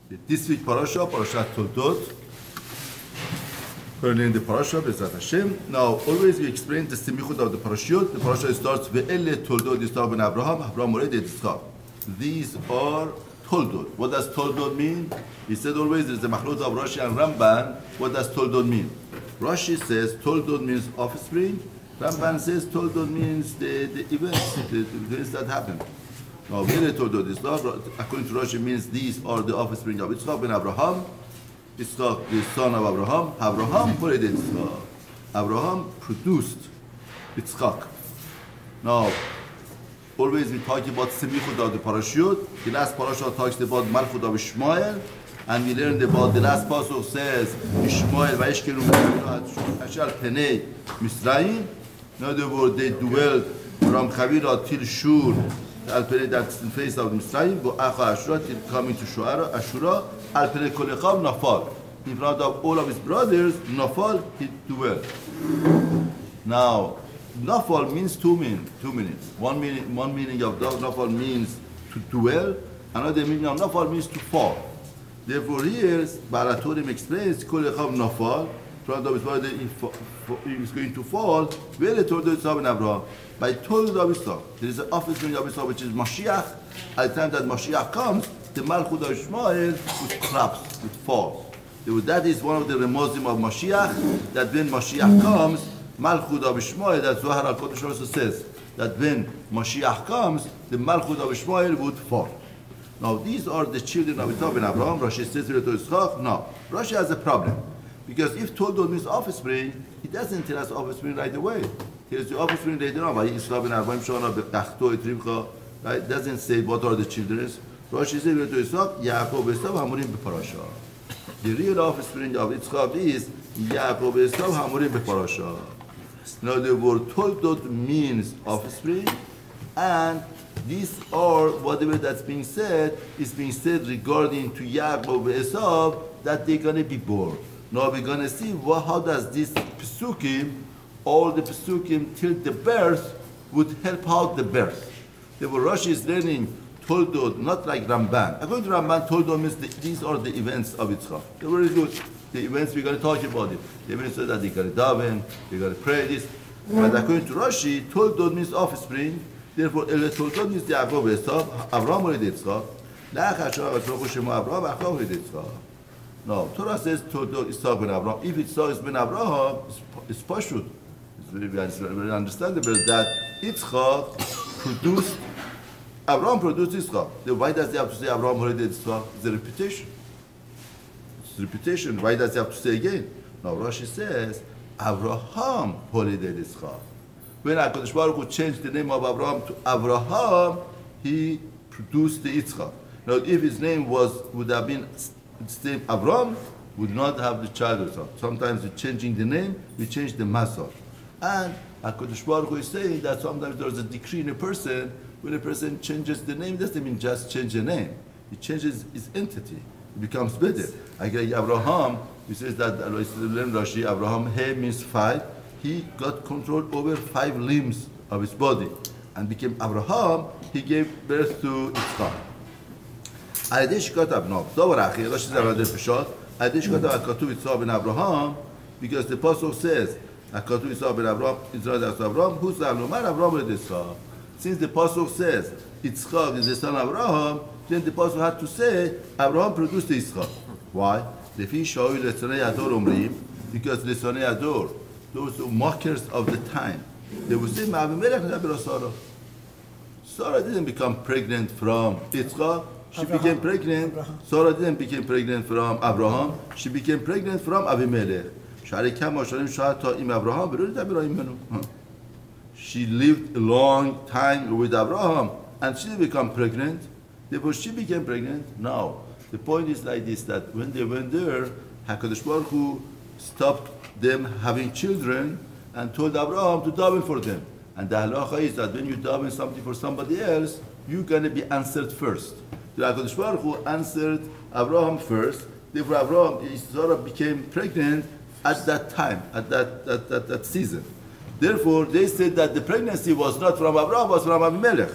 This week parasha Toldot. We're in the parasha, B'ezrat Hashem. Now, always we explain the semichut of the parashiyot. The parasha starts ve'ele Toldot Yitzchak ben Avraham. Avraham already Yitzchak. These are Toldot. What does Toldot mean? He said always there's a machlot of Rashi and Ramban. What does Toldot mean? Rashi says Toldot means offspring. Ramban says Toldot means the events, the events that happen. Now, ve'ele Toldot Yitzchak, according to Rashi, means these are the offspring of Yitzchak ben Avraham. Yitzchak, the son of Avraham. Avraham created Yitzchak. Avraham produced Yitzchak. Now, always we talk about semichut of the parashut. The last parashut talks about malchut of Ishmael, and we learned about the last pasuk says Ishmael vayishkenu ashal penei Misraim. In other words, they dwelled from Chavira till Shur, al penei, that's in face of Misraim, go acha Ashura till coming to Ashura. Al penei kol echav nafal. In front of all of his brothers, nafal, he dwelled. Now, nafal means two meanings. One meaning of nafal means to dwell. Another meaning of nafal means to fall. Therefore, here, Baratorim explains kol echav nafal. In front of his brother, he is going to fall. Where the Toldot Yitzchak ben Avraham? By Toldot of Yitzchak. There is an offspring of Yitzchak which is Mashiach. At the time that Mashiach comes, the malchut of Ishmael would collapse, would fall. That is one of the remozim of Mashiach, that when Mashiach comes, malchut of Ishmael, that Zohar HaKodesh also says, that when Mashiach comes, the malchut of Ishmael would fall. Now, these are the children of Yitzchak ben Avraham. Rashi says to Yitzchak, no. Rashi has a problem. Because if Toldot means offspring, it doesn't tell us offspring right away. It tells the offspring later on. Right? It doesn't say what are the children. Rashi says to Yitzchak, Yaakov Esav Hamurim B'Parasha. The real offspring of Yitzchak is Yaakov Esav Hamurim B'Parasha. Now the word Toldot means offspring, and these are whatever that's being said is being said regarding to Yaakov Esav that they're going to be born. Now we're going to see how does this Pesukim, all the Pesukim till the birth, would help out the birth. Therefore Rashi is learning Toldot, not like Ramban. According to Ramban, Toldot means these are the events of Yitzchak. They're very good. The events we're going to talk about it. The events that they got to daven, they got to pray this. But according to Rashi, Toldot means offspring. Therefore, Toldot means the Yaakov Esav, Avraham already Yitzchak. Avraham already Yitzchak. No, Torah says Toldot Yitzchak ben Avraham. If Yitzchak is ben Avraham, it's pashut. It's very understandable that Yitzchak produced. Avraham produced Yitzchak. Then why does he have to say Avraham already Yitzchak? It's a repetition. It's a repetition. Why does he have to say again? Now Rashi says Avraham already Yitzchak. When HaKadosh Baruch Hu changed the name of Avraham to Avraham, he produced the Yitzchak. Now if his name would have been the name Avraham, would not have the child Yitzchak. Sometimes we're changing the name, we change the masor. And HaKadosh Baruch Hu is saying that sometimes there's a decree in a person. When a person changes the name, it doesn't mean just change the name. It changes its entity. It becomes better. Like Avraham, he says that Rashi, Avraham, he means 5. He got control over 5 limbs of his body and became Avraham. He gave birth to Yitzchak. Because the Apostle says, since the Apostle says Yitzchak is the son of Avraham, then the Apostle had to say Avraham produced Yitzchak. Why? Because Lesonei Ador, those mockers of the time, they would say Sarah. Sarah didn't become pregnant from Yitzchak. She became pregnant. Sarah didn't become pregnant from Avraham. She became pregnant from Avimelech. She lived a long time with Avraham and she didn't become pregnant. Therefore, she became pregnant. Now, the point is like this, that when they went there, HaKadosh Baruch Hu stopped them having children and told Avraham to daven for them. And the halacha is that when you daven something for somebody else, you're going to be answered first. The HaKadosh Baruch Hu answered Avraham first. Therefore, Avraham, Sarah became pregnant at that time, at that season. Therefore, they said that the pregnancy was not from Avraham, was from Avimelech.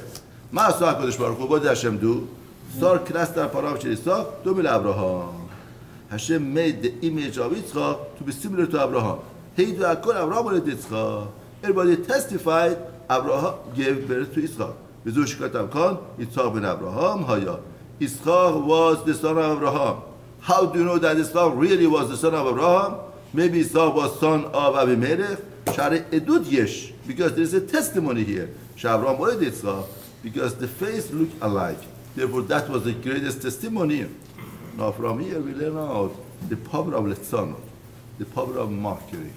What did Hashem do? Sar class در پارام چه Yitzchak دومل Avraham. Hashem made the image of Yitzchak to be similar to Avraham. Hey, do Akol Avraham or Yitzchak? Everybody testified Avraham gave birth to Yitzchak. Bezush katam kan Yitzchak ben Avraham haya. Yitzchak was the son of Avraham. How do you know that Yitzchak really was the son of Avraham? Maybe Yitzchak was son of Abimelech. Shari edut yesh, because there is a testimony here. Shavram or Yitzchak, because the face look alike. Therefore, that was the greatest testimony. Now, from here we learn out the power of Litzanot, the power of mockery.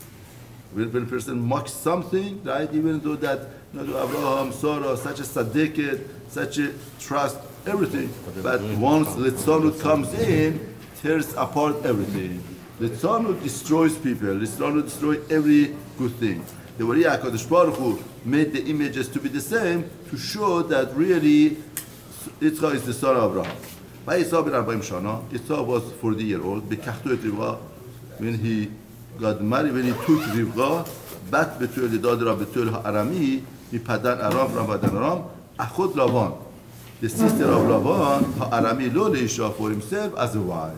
When a person mocks something, right, even though that Abraham, Sarah, such a tzaddiket, such a trust, everything. But once Litzanot comes in, tears apart everything. Litzanot destroys people. Litzanot destroys every good thing. The way HaKadosh Baruch Hu made the images to be the same to show that really Yitzchak is the son of Abraham. By Yitzchak ben 40 shana, Yitzchak was 40 years old. When he got married, when he took Rivka, bat betul dad ra betul Arami, mi padan Aram from padan Aram, achod Lavan, the sister of Lavan, Arami lo leisha for himself as a wife.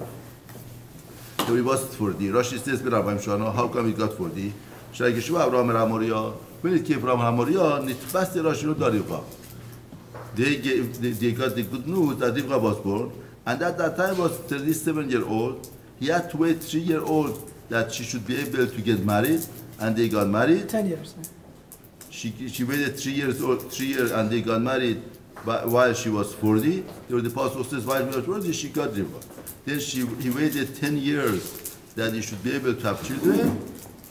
So he was 40. Rashi says ben 40 shana. How come he got 40? Shaykeshu Avraham Ramoria. When it came from Ramoria, nitbas Rashi lo Rivka. They got the good news that Rivka was born, and at that time was 37-year-old. He had to wait 3 years old that she should be able to get married, and they got married. 10 years. She waited 3 years old, 3 years, and they got married while she was 40. The pastor says while she was 40, she got Rivka. Then he waited 10 years that he should be able to have children,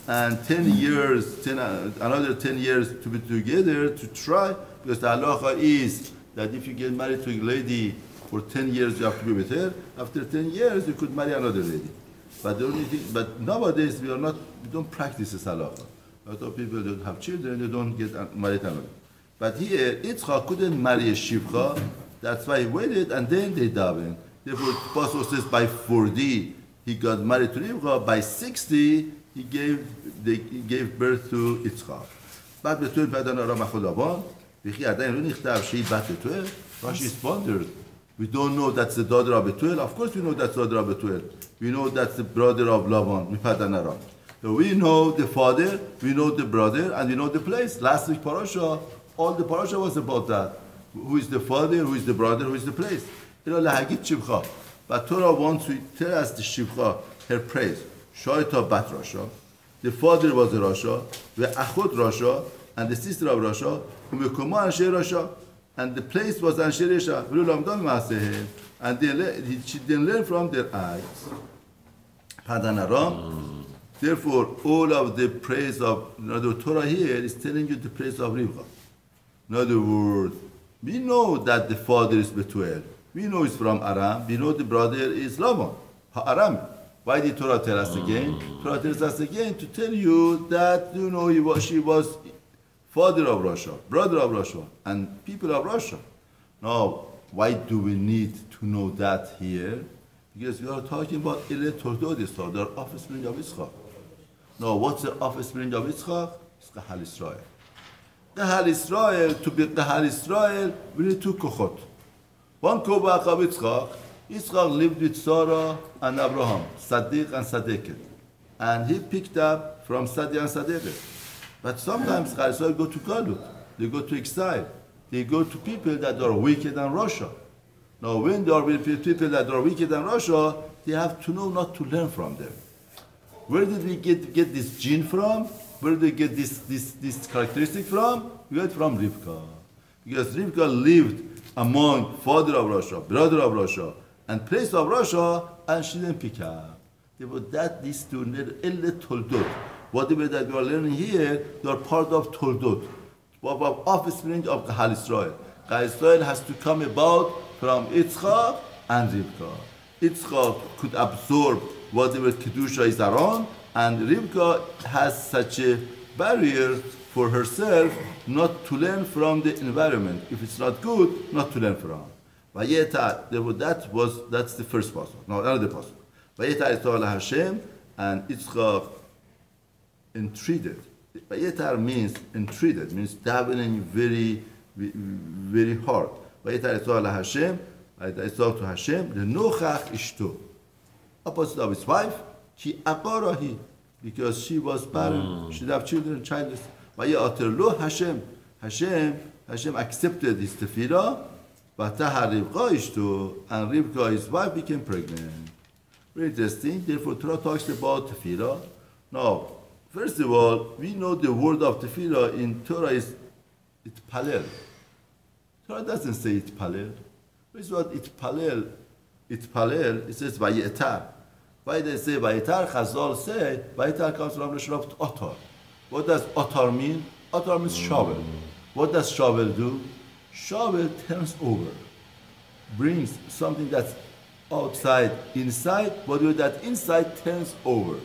and 10 years, another 10 years to be together to try, because the halacha is that if you get married to a lady for 10 years, you have to be with her. After 10 years, you could marry another lady. But the only thing, but nowadays we don't practice this halacha. A lot of people don't have children, they don't get married another. But here, Yitzchak couldn't marry a Shivcha, that's why he waited, and then they davened. Therefore, the Pasuk says by 40 he got married to Rivka. By 60 he gave birth to Yitzchak. بعد به طور بدن آرام خداوند بخی عدن رو نیخته شی بد به توه Rashi responded, we don't know that's the daughter of Betuel. Of course we know that's the daughter of Betuel. We know that's the brother of Lavan, Mipadan Aram. So we know the father, we know the brother, and we know the place. Last week parasha, all the parasha was about that. Who is the father, who is the brother, who is the place. But Torah wants to tell us the Shivcha, her praise. Shoita Bat Rasha. The father was a Rasha, the Achot Rasha, and the sister of Rasha, Umekoma Anshe Rasha, and the place was Anshe Rasha. And she didn't learn from their eyes. Padan Aram. Therefore, all of the praise of the Torah here is telling you the praise of Rivka. In other words, we know that the father is Betuel. We know it's from Aram. We know the brother is Lavan, Aram. Why did Torah tell us again? Torah tells us again to tell you that she was father of Russia, brother of Russia, and people of Russia. Now, why do we need to know that here? Because we are talking about Ele Toldot, the offspring of Yitzchak. Now, what's the offspring of Yitzchak? It's Kahal Israel. Kahal Israel, to be Kahal Israel, we need two kochot. One kochot of Yitzchak. Yitzchak lived with Sarah and Avraham, Sadiq and Sadiqet. And he picked up from Sadiq and Sadiqet. But sometimes Kahal Israel go to Galut. They go to exile. They go to people that are wicked and Russia. Now, when they are with people that are wicked and Russia, they have to know not to learn from them. Where did we get this gene from? Where did we get this characteristic from? We got it from Rivka. Because Rivka lived among father of Russia, brother of Russia, and place of Russia, and she didn't pick up. That these two Elle Toldot. Whatever that we are learning here, they are part of Toldot, of offspring of Kahal Israel. Kahal Israel has to come about from Yitzchak and Rivka. Yitzchak could absorb whatever Kedusha is around, and Rivka has such a barrier for herself not to learn from the environment. If it's not good, not to learn from. That's the first passage. Now another passage. Vayetar Yitzchak Hashem, and Yitzchak entreated. Vayetar means entreated, means davening very, very hard. Vayetar Yitzchak Hashem, Right? Yitzchak to Hashem, the Nochach Ishto. Opposite of his wife, Ki Aqarahi, because she was barren, she didn't have children, childless. Vayater Hashem. Hashem accepted his tefillah, but Rivka Ishto, and Rivka, his wife, became pregnant. Very interesting. Therefore, Torah talks about tefillah. Now, first of all, we know the word of tefillah in Torah is itpalel. Torah doesn't say itpalel. This is what itpalel. Itpalel, it says vayetar. Why they say vayetar? Chazal say vayetar comes from the shop otar. What does otar mean? Otar means shovel. What does shovel do? Shovel turns over, brings something that's outside, inside, but with that inside turns over.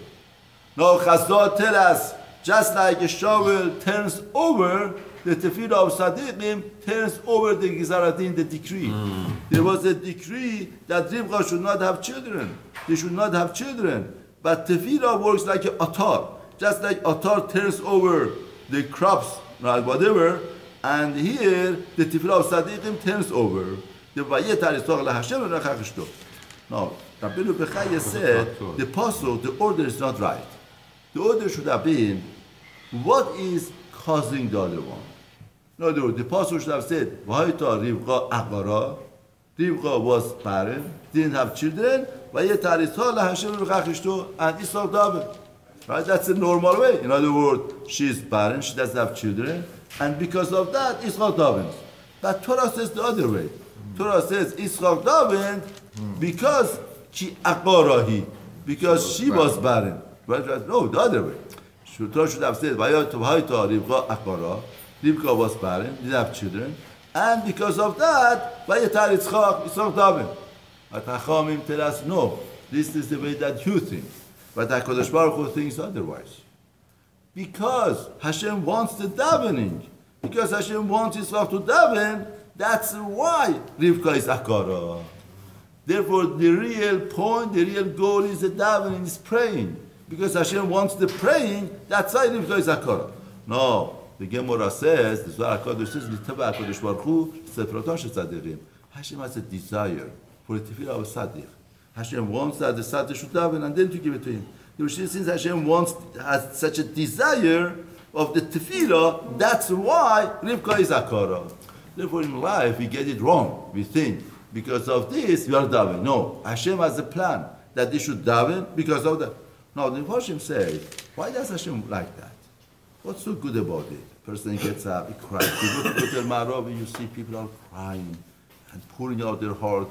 Now Chazal tell us, just like a shovel turns over, the tefillah of Sadiqim turns over the Gizaradin, the decree. There was a decree that Rivka should not have children. They should not have children. But tefillah works like an atar. Just like atar turns over the crops, right, whatever, and here the tefillah of Sadiqim turns over. The Vayetar is talking like Hashem and Rachachishto. Now, Rabbeinu Bechaya said the pasuk, the order is not right. The order should have been, what is causing the other one? In other words, the pasuk should have said, Vayta Rivka Aqara. Rivka was barren, didn't have children. Vayetar is talking like Hashem and Rachachishto, and Isaac David. Right? That's the normal way. In other words, she is barren, she doesn't have children, and because of that, Isaac David. But Torah says the other way. Torah says Isaac David because she aqarahi, because she was barren. Right? No, the other way. Torah should have said Rivka aqara. Rivka was barren, didn't have children, and because of that, Vayetar Isaac David. But Chachamim tell us no. This is the way that you think. But HaKadosh Baruch Hu thinks otherwise. Because Hashem wants the davening. Because Hashem wants Yisrael to daven, that's why Rivka is Akara. Therefore, the real point, the real goal is the davening, is praying. Because Hashem wants the praying, that's why Rivka is Akara. No, the Gemara says, the Zohar HaKadosh says, L'teva HaKadosh Baruch Hu, Sefrotan Shetzadikim. Hashem has a desire for the tefillah of Sadiq. Hashem wants that the Sadiq should daven and then to give it to him. Since Hashem has such a desire of the tefillah, that's why Rivka is Akara. Therefore, in life, we get it wrong. We think, because of this, we are daven. No, Hashem has a plan that they should daven because of that. Now, the Hashem say, why does Hashem like that? What's so good about it? Person gets up, he cries. You go to Hotel Maravi, you see people are crying and pouring out their heart,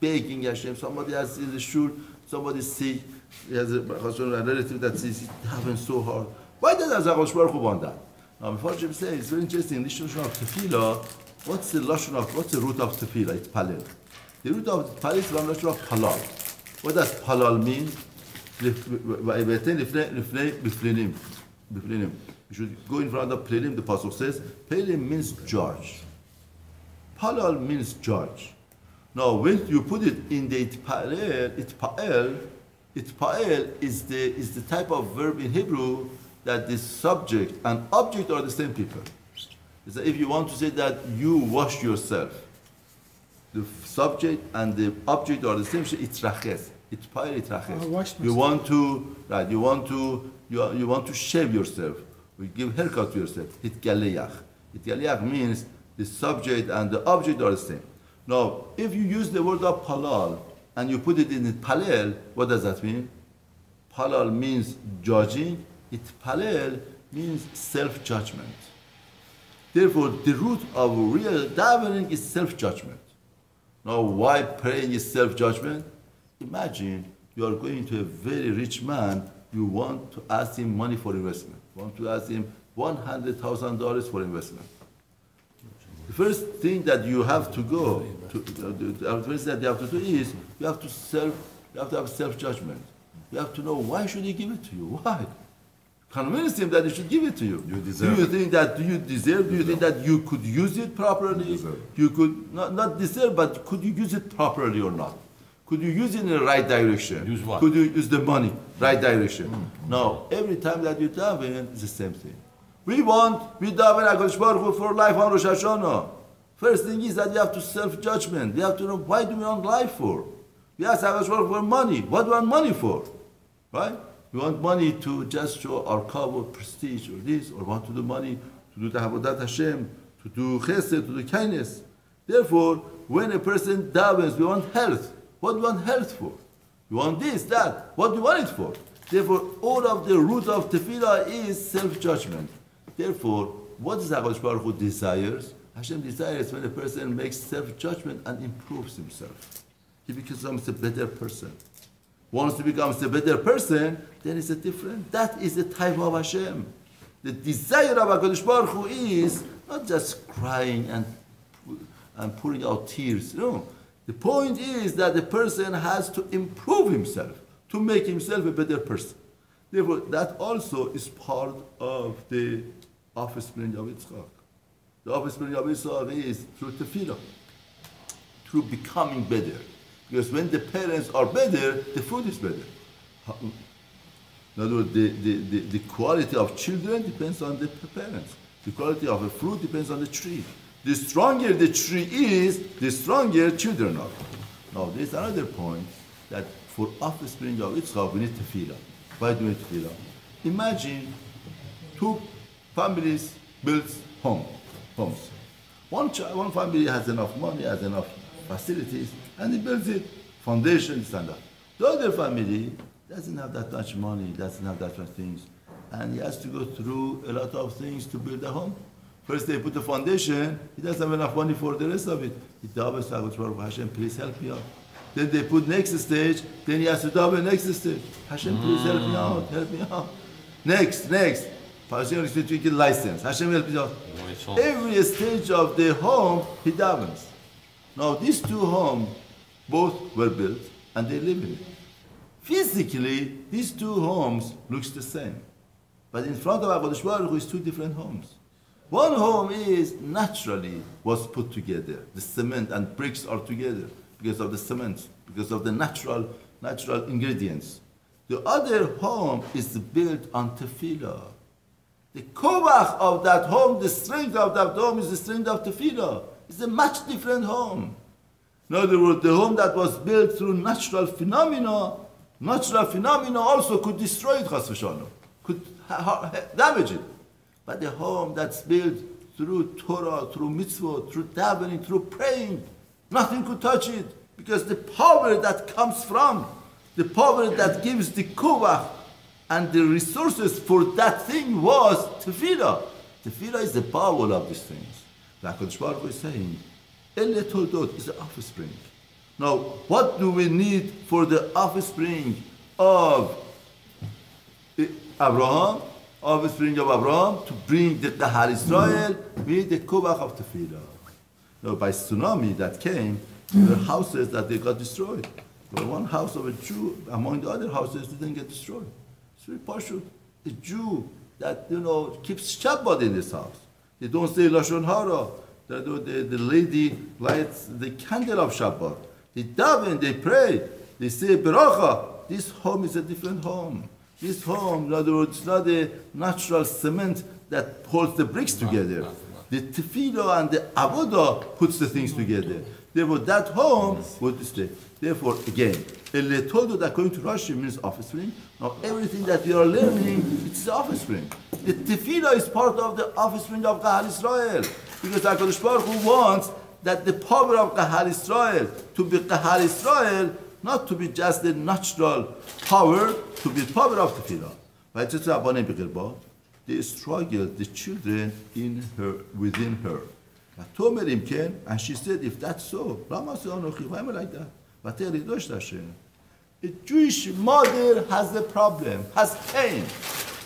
begging Hashem. Somebody has in the shul, somebody is sick, he has a relative that says, daven so hard. Why does HaKadosh Baruch Hu want that? Now, before Hashem says, it's very interesting, this Lashon of Tefillah, what's the root of Tefillah? It's Palel. The root of Palel is from Lashon of Palal. What does Palal mean? We should go in front of Plelim, the Pasuk says, Plelim means judge. Palal means judge. Now, when you put it in the itpa'el is the type of verb in Hebrew that the subject and object are the same people. It's that if you want to say that you wash yourself, the subject and the object are the same. Itraches. Itpa'el itraches. You want to shave yourself. We give haircut to yourself. Hitgaleach. Hitgaleach means the subject and the object are the same. Now, if you use the word of palal and you put it in the palel, what does that mean? Palal means judging. Palel means self-judgment. Therefore, the root of real davening is self-judgment. Now, why praying is self-judgment? Imagine you are going to a very rich man, you want to ask him money for investment. You want to ask him $100,000 for investment. The first thing that you have to do is you have to have self-judgment. You have to know, why should he give it to you? Why? Convince him that he should give it to you. Do you think that you deserve? Do you think that you could use it properly? You could not deserve, but could you use it properly or not? Could you use it in the right direction? Use what? Could you use the money right direction? Now, every time that you daven, it's the same thing. We daven HaKadosh Baruch Hu for life on Rosh Hashanah. First thing is that you have to self-judgment. You have to know, why do we want life for? We ask HaKadosh Baruch Hu for money. What do we want money for? Right? We want money to just show our kavod, prestige, or this, or want to do money to do the Avodat Hashem, to do chesed, to do kindness. Therefore, when a person davens, we want health. What do we want health for? We want this, that. What do you want it for? Therefore, all of the root of tefillah is self-judgment. Therefore, what is HaKadosh Baruch Hu desires? Hashem desires when a person makes self-judgment and improves himself. He becomes a better person. Once he becomes a better person, then it's a different. That is the type of Hashem. The desire of HaKadosh Baruch Hu is not just crying and pouring out tears. No. The point is that the person has to improve himself, to make himself a better person. Therefore, that also is part of the offspring of Yitzchak. The offspring of Yitzchak is through tefillah, through becoming better. Because when the parents are better, the fruit is better. In other words, the quality of children depends on the parents. The quality of a fruit depends on the tree. The stronger the tree is, the stronger children are. Now, there's another point that for offspring of Yitzchak, we need tefillah. Why do we need tefillah? Imagine two families build homes. One family has enough money, has enough facilities, and he builds it, foundations and that. The other family doesn't have that much money, doesn't have that much things, and he has to go through a lot of things to build a home. First they put the foundation, he doesn't have enough money for the rest of it. He doubles Hashem, please help me out. Then they put next stage, then he has to double next stage. Hashem, please help me out. Next. Hashem is to get license. Hashem help me out. Every stage of the home, he doubles. Now these two homes, both were built and they live in it. Physically, these two homes looks the same. But in front of HaKadosh Baruch Hu is two different homes. One home is naturally was put together. The cement and bricks are together because of the cement, because of the natural ingredients. The other home is built on tefillah. The kovach of that home, the strength of that home is the strength of tefillah. It's a much different home. In other words, the home that was built through natural phenomena also could destroy it, chas v'shalom, could damage it. But the home that's built through Torah, through mitzvot, through davening, through praying, nothing could touch it. Because the power that comes from, the power that gives the kovach and the resources for that thing was tefillah. Tefillah is the power of these things. Like HaKadosh Baruch Hu is saying, Toldot is the offspring. Now, what do we need for the offspring of Avraham? Offspring of Avraham to bring the Kahal Israel with the kovach of tefillah. Now, by tsunami that came, there were houses that they got destroyed. But one house of a Jew among the other houses didn't get destroyed. It's very partial. A Jew that keeps Shabbat in this house. They don't say Lashon Hara. The lady lights the candle of Shabbat. They daven, they pray, they say Beracha. This home is a different home. This home, in other words, it's not a natural cement that holds the bricks together. The tefillah and the avodah puts the things together. Therefore, that home would stay. Therefore, again, Toldot, according to Rashi, means offspring. Now, everything that we are learning, it's the offspring. The tefillah is part of the offspring of Kahal Israel. Because HaKadosh Baruch Hu wants that the power of Kahal Israel, to be Kahal Israel, not to be just the natural power, to be the power of tefillah. They struggle, the children in her, within her. And she said, if that's so, why am I like that? A Jewish mother has a problem, has pain.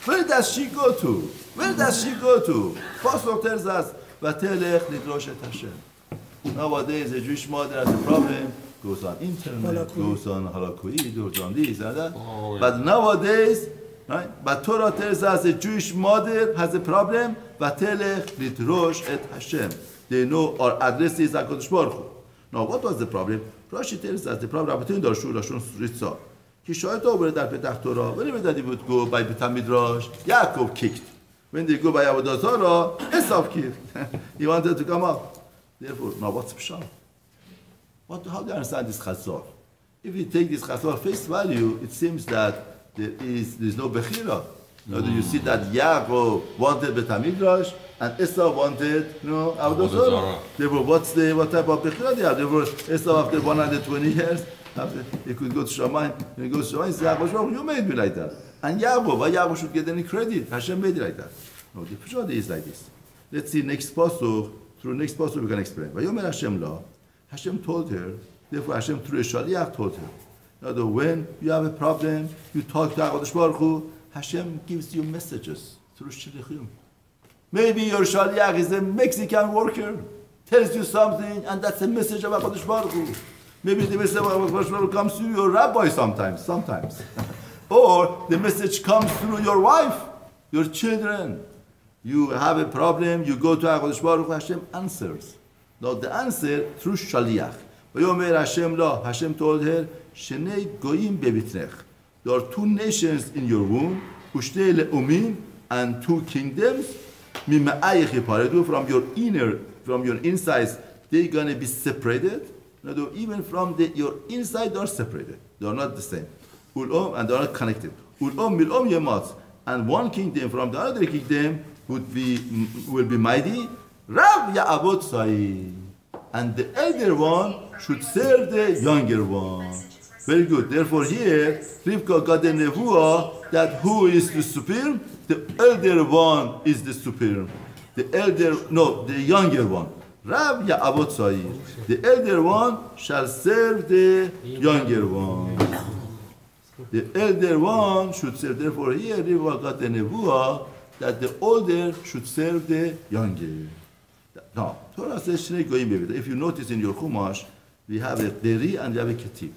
Where does she go to? Pasuk tells us, nowadays, a Jewish mother has a problem, goes on internet, goes on halakui, goes on this and that. But nowadays, right? But Torah tells us a Jewish mother has a problem, they know our address is HaKadosh Baruch Hu. Now, what was the problem? Rashi tells us the problem between Darshu, Lashon, Ritza. He showed over that Petach Torah. Whenever that he would go by Beit Midrash, Yaakov kicked. When they go by Avodah Zarah, Esav kicked. He wanted to come out. Therefore, now what's Pshah? How do you understand this Chazor? If you take this Chazor face value, it seems that there's no Bechira. Now, you see that Yaakov wanted Bet HaMidrash and Esau wanted, Avodah Zarah. Therefore, what type of Bechira they have? Therefore, Esau after 120 years, he could go to Shamayim. When he goes to Shamayim, he says, Yaakov, you made me like that. And why Yaakov should get any credit? Hashem made it like that. No, the Pshah is like this. Let's see next pasuk. Through next pasuk we can explain. Vayomer Hashem la. Hashem told her. Therefore Hashem through a shaliach told her. Now when you have a problem, you talk to HaKadosh Baruch Hu, Hashem gives you messages through shalichim. Maybe your shaliach is a Mexican worker, tells you something, and that's a message of HaKadosh Baruch Hu. Maybe the message of HaKadosh Baruch Hu comes to your rabbi sometimes. Or the message comes through your wife, your children. You have a problem, you go to HaKadosh Baruch Hu, Hashem answers. Now the answer through shaliach. Vayomer Hashem la. Hashem told her, Shnei goyim bebitnech. There are two nations in your womb, Ushtei le'umim, and two kingdoms. Mima'ayich yiparedu, from your insides, they're going to be separated. Now, even from your inside, they are separated. They are not the same. Ul'om, and they are not connected. Ul'om mil'om yematz, and one kingdom from the other kingdom will be mighty. Rav Ya'avot Sai, and the elder one should serve the younger one. Very good. Therefore, here Rivka got the nevuah that who is the superior? The elder one is the superior. The younger one. Rav Ya'avot Sai. The elder one shall serve the younger one. The elder one should serve. Therefore, here Rivka got the nevuah that the older should serve the younger. Now, Torah says, if you notice in your Chumash, we have a Deri and we have a Ketiv.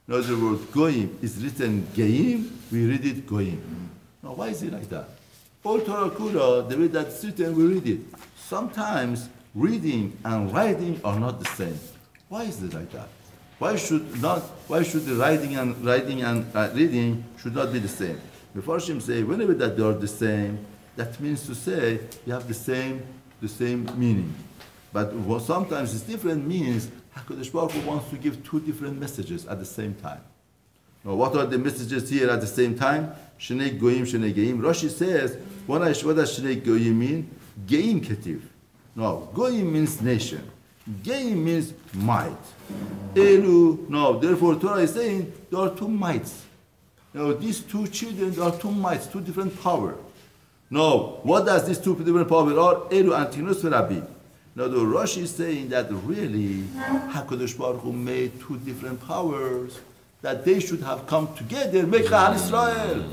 In other words, Goyim is written Geim, we read it Goyim. Now, why is it like that? All Torah Kula, the way that it's written, we read it. Sometimes reading and writing are not the same. Why is it like that? Why should the writing and reading should not be the same? The Mefarshim say, whenever that they are the same, that means to say you have the same meaning. But sometimes it's different means. HaKadosh Baruch Hu wants to give two different messages at the same time. Now, what are the messages here at the same time? Shnei Goyim, Shnei Geim. Rashi says, what does Shnei Goyim mean? Geim Ketiv. No, Goyim means nation. Geim means might. Elu, no, therefore Torah is saying there are two mights. Now, these two children, there are two mights, two different powers. Now, what does these two different powers are? Elu and Tinus Verabi. Now, the Rashi is saying that really, HaKadosh Baruch Hu made two different powers, that they should have come together, make Hal Israel.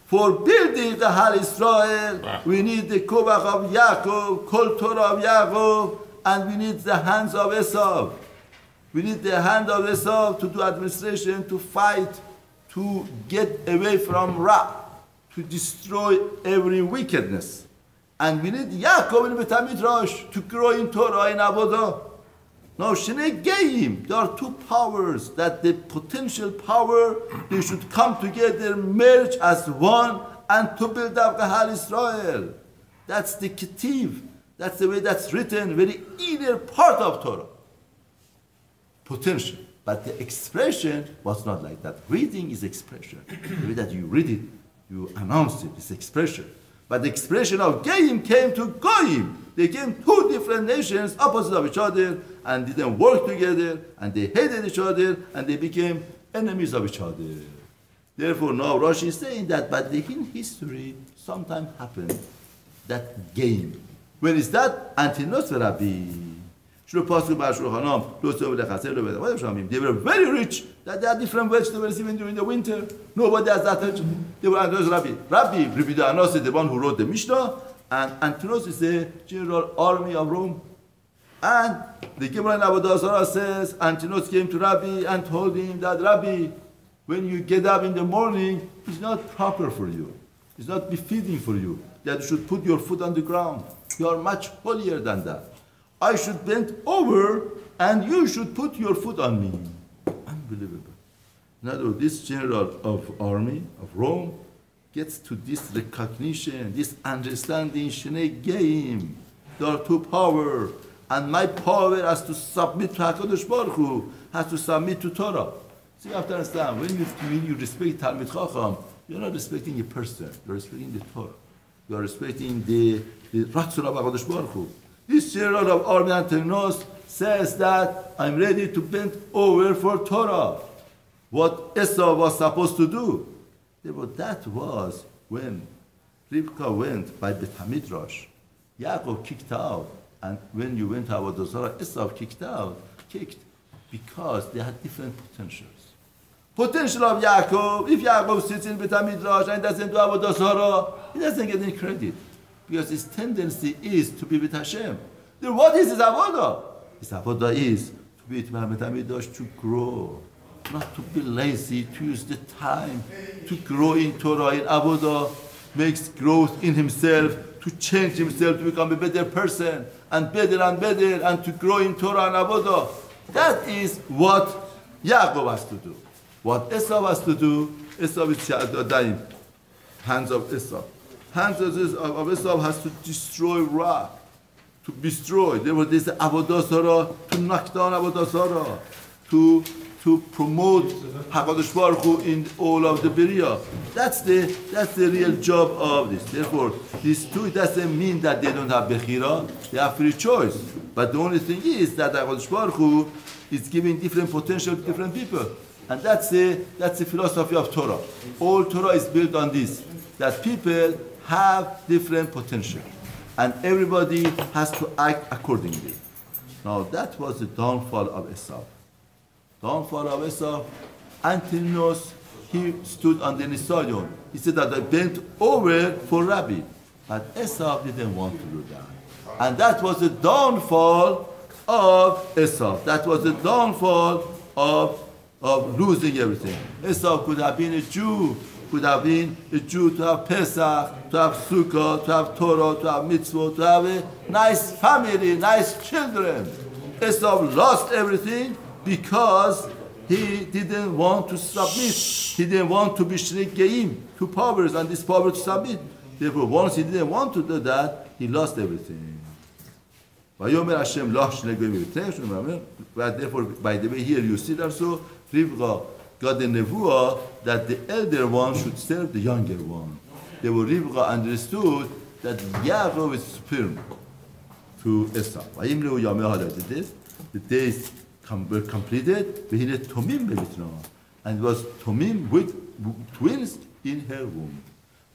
For building the Hal Israel, we need the Kovach of Yaakov, Kol Torah of Yaakov, and we need the hands of Esau. We need the hand of Esau to do administration, to fight, to get away from Ra, to destroy every wickedness. And we need Yaakov in Bet HaMidrash to grow in Torah and Avodah. Now, Shnei Geim, there are two powers that the potential power, they should come together, merge as one, and to build up the Hal Israel. That's the Ketiv. That's the way that's written, very inner part of Torah. Potential. But the expression was not like that. Reading is expression. The way that you read it, you announce it, it's expression. But the expression of Geim came to Goyim. They came two different nations opposite of each other and didn't work together and they hated each other and they became enemies of each other. Therefore, now Rashi is saying that, but in history, sometimes happened that Geim. When is that? Antinos Verabi. They were very rich, that they had different vegetables even during the winter. Nobody has that. They were Antinos Rabbi. Rabbi Anos is the one who wrote the Mishnah, and Antinos is the general army of Rome. And the Gemara in Avodah Zarah says, Antinos came to Rabbi and told him that, Rabbi, when you get up in the morning, it's not proper for you. It's not befitting for you that you should put your foot on the ground. You are much holier than that. I should bend over and you should put your foot on me. Unbelievable. Now, this general of army of Rome gets to this recognition, this understanding, Shnei Geim. There are two powers. And my power has to submit to HaKadosh Baruch Hu, has to submit to Torah. So you have to understand, when you respect Talmid Chacham, you're not respecting a person, you're respecting the Torah. You are respecting the Ratzon of HaKadosh Baruch Hu. This general of army Antinos says that I'm ready to bend over for Torah. What Esau was supposed to do. But that was when Rivka went by the Midrash. Yaakov kicked out. And when you went to Avodah Zarah, Esau kicked because they had different potentials. Potential of Yaakov, if Yaakov sits in Beit HaMidrash and doesn't do Avodah Zarah, he doesn't get any credit. Because his tendency is to be with Hashem. Then what is his Avodah? His Avodah is to be with Beit HaMidrash, to grow. Not to be lazy, to use the time, to grow in Torah, in Avodah, makes growth in himself, to change himself, to become a better person, and better, and to grow in Torah and Avodah. That is what Yaakov has to do. What Esau has to do, Esau is Sha'adayim, hands of Esau. Hands of Esau has to destroy Ra, to destroy. There was this Avodah Zarah, to knock down Avodah Zarah, to promote HaKadosh Baruch Hu in all of the Beriah. That's the real job of this. Therefore, these two, it doesn't mean that they don't have Bechira, they have free choice. But the only thing is that HaKadosh Baruch Hu is giving different potential to different people. And that's the philosophy of Torah. All Torah is built on this, that people have different potential. And everybody has to act accordingly. Now, that was the downfall of Esau. Downfall of Esau, Antinos, he stood on the Nisayon. He said that I bent over for Rabbi. But Esau didn't want to do that. And that was the downfall of Esau. That was the downfall of losing everything. Esau could have been a Jew, to have Pesach, to have Sukkah, to have Torah, to have mitzvot, to have a nice family, nice children. Esau lost everything because he didn't want to submit. He didn't want to be Shrik Geim, to powers, and this power to submit. Therefore, once he didn't want to do that, he lost everything. Vayomer Hashem lo Shrik Geim. Therefore, by the way, here you see also, Rivka got the nevuah that the elder one should serve the younger one. Therefore, Rivka understood that Yaakov is superior to Esau. The days were completed, and it was Tomim with twins in her womb.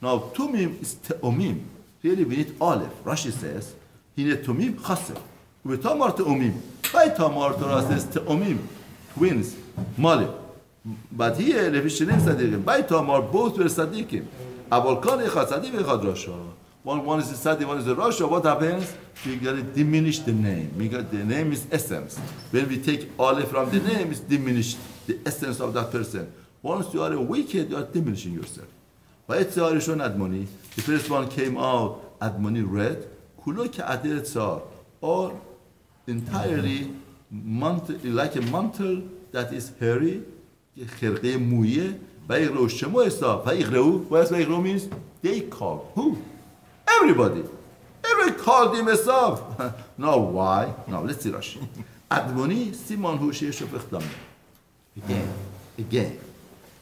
Now, Tomim is Te'omim. Really, we need Aleph. Rashi says, he need Tomim Chaser. We Tamar Te'omim. By Tamar, Torah says Te'omim, twins, Male. But here, Levychaim Sadiqim. By Tamar, both were Sadiqim. Avolkan Echad Sadiq Echad Rasha. One is the Sadiq, one is the Rasha. What happens? We got to diminish the name. The name is essence. When we take Aleph from the name, it's diminished the essence of that person. Once you are wicked, you are diminishing yourself. The first one came out, Admoni red, or entirely like a mantle that is hairy, what does means? They call. Who? Everybody. Everybody called him Esav. Now why? Now let's see Rashi. Admoni Simon Hu Sheshofech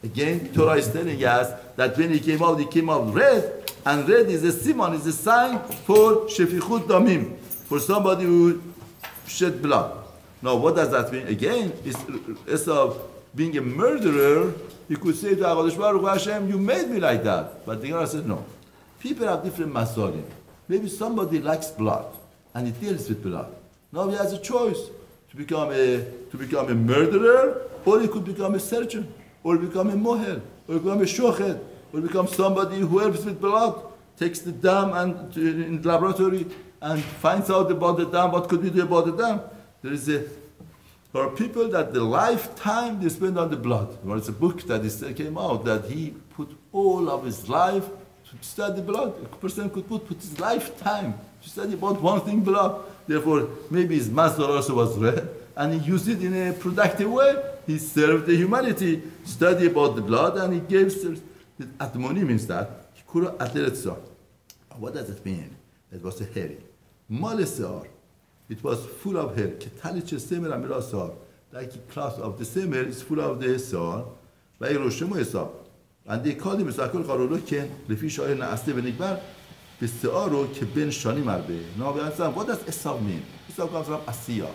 Again, Torah is telling us that when he came out red, and red is a simon, is a sign for shefichut damim, for somebody who shed blood. Now, what does that mean? Again, Esau being a murderer, he could say to HaKadosh Baruch Hu, Hashem, you made me like that. But the Gemara said, no. People have different masalim. Maybe somebody likes blood, and he deals with blood. Now he has a choice to become a murderer, or he could become a surgeon, or become a mohel, or become a shochet, or become somebody who helps with blood, takes the dam and in the laboratory and finds out about the dam, what could we do about the dam. There are people that the lifetime they spend on the blood. There was a book that came out that he put all of his life to study blood. A person could put his lifetime to study about one thing, blood. Therefore, maybe his master also was red, and he used it in a productive way. He served the humanity, studied about the blood, and he gave. Atmoni means that. What does it mean? It was a hairy. Malesar. It was full of hair. Ketaliche semer amirasar. Like a class of the semer is full of the sar. By Roshemo Esab. And they called him Sakul Karoloken, Levychaim and Asle Benigbar, Bisearo Keben Shani Marbe. Now we understand what does Esab mean? Esab comes from Asiya.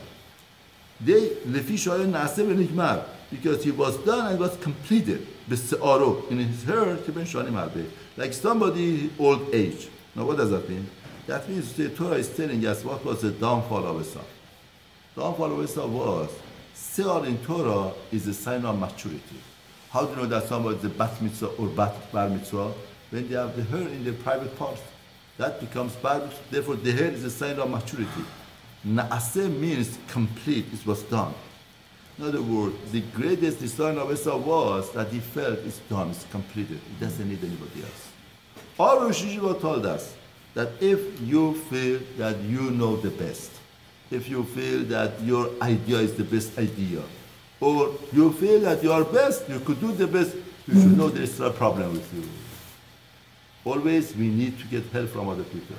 They Levychaim and Asle Benigbar because he was done and was completed. Bisearo in his hair Keben Shani Marbe. Like somebody old age. Now what does that mean? That means the Torah is telling us what was the downfall of Esab. Downfall of Esab was Seor in Torah is a sign of maturity. How do you know that somebody is a bat mitzvah or bar mitzvah? When they have the hair in their private parts. That becomes bar mitzvah. Therefore, the hair is a sign of maturity. Naaseh means complete. It was done. In other words, the greatest design of Esau was that he felt it's done, it's completed. He doesn't need anybody else. Our Rosh Yeshiva told us that if you feel that you know the best, if you feel that your idea is the best idea, or you feel that you are best, you could do the best, you should know there is a problem with you. Always we need to get help from other people.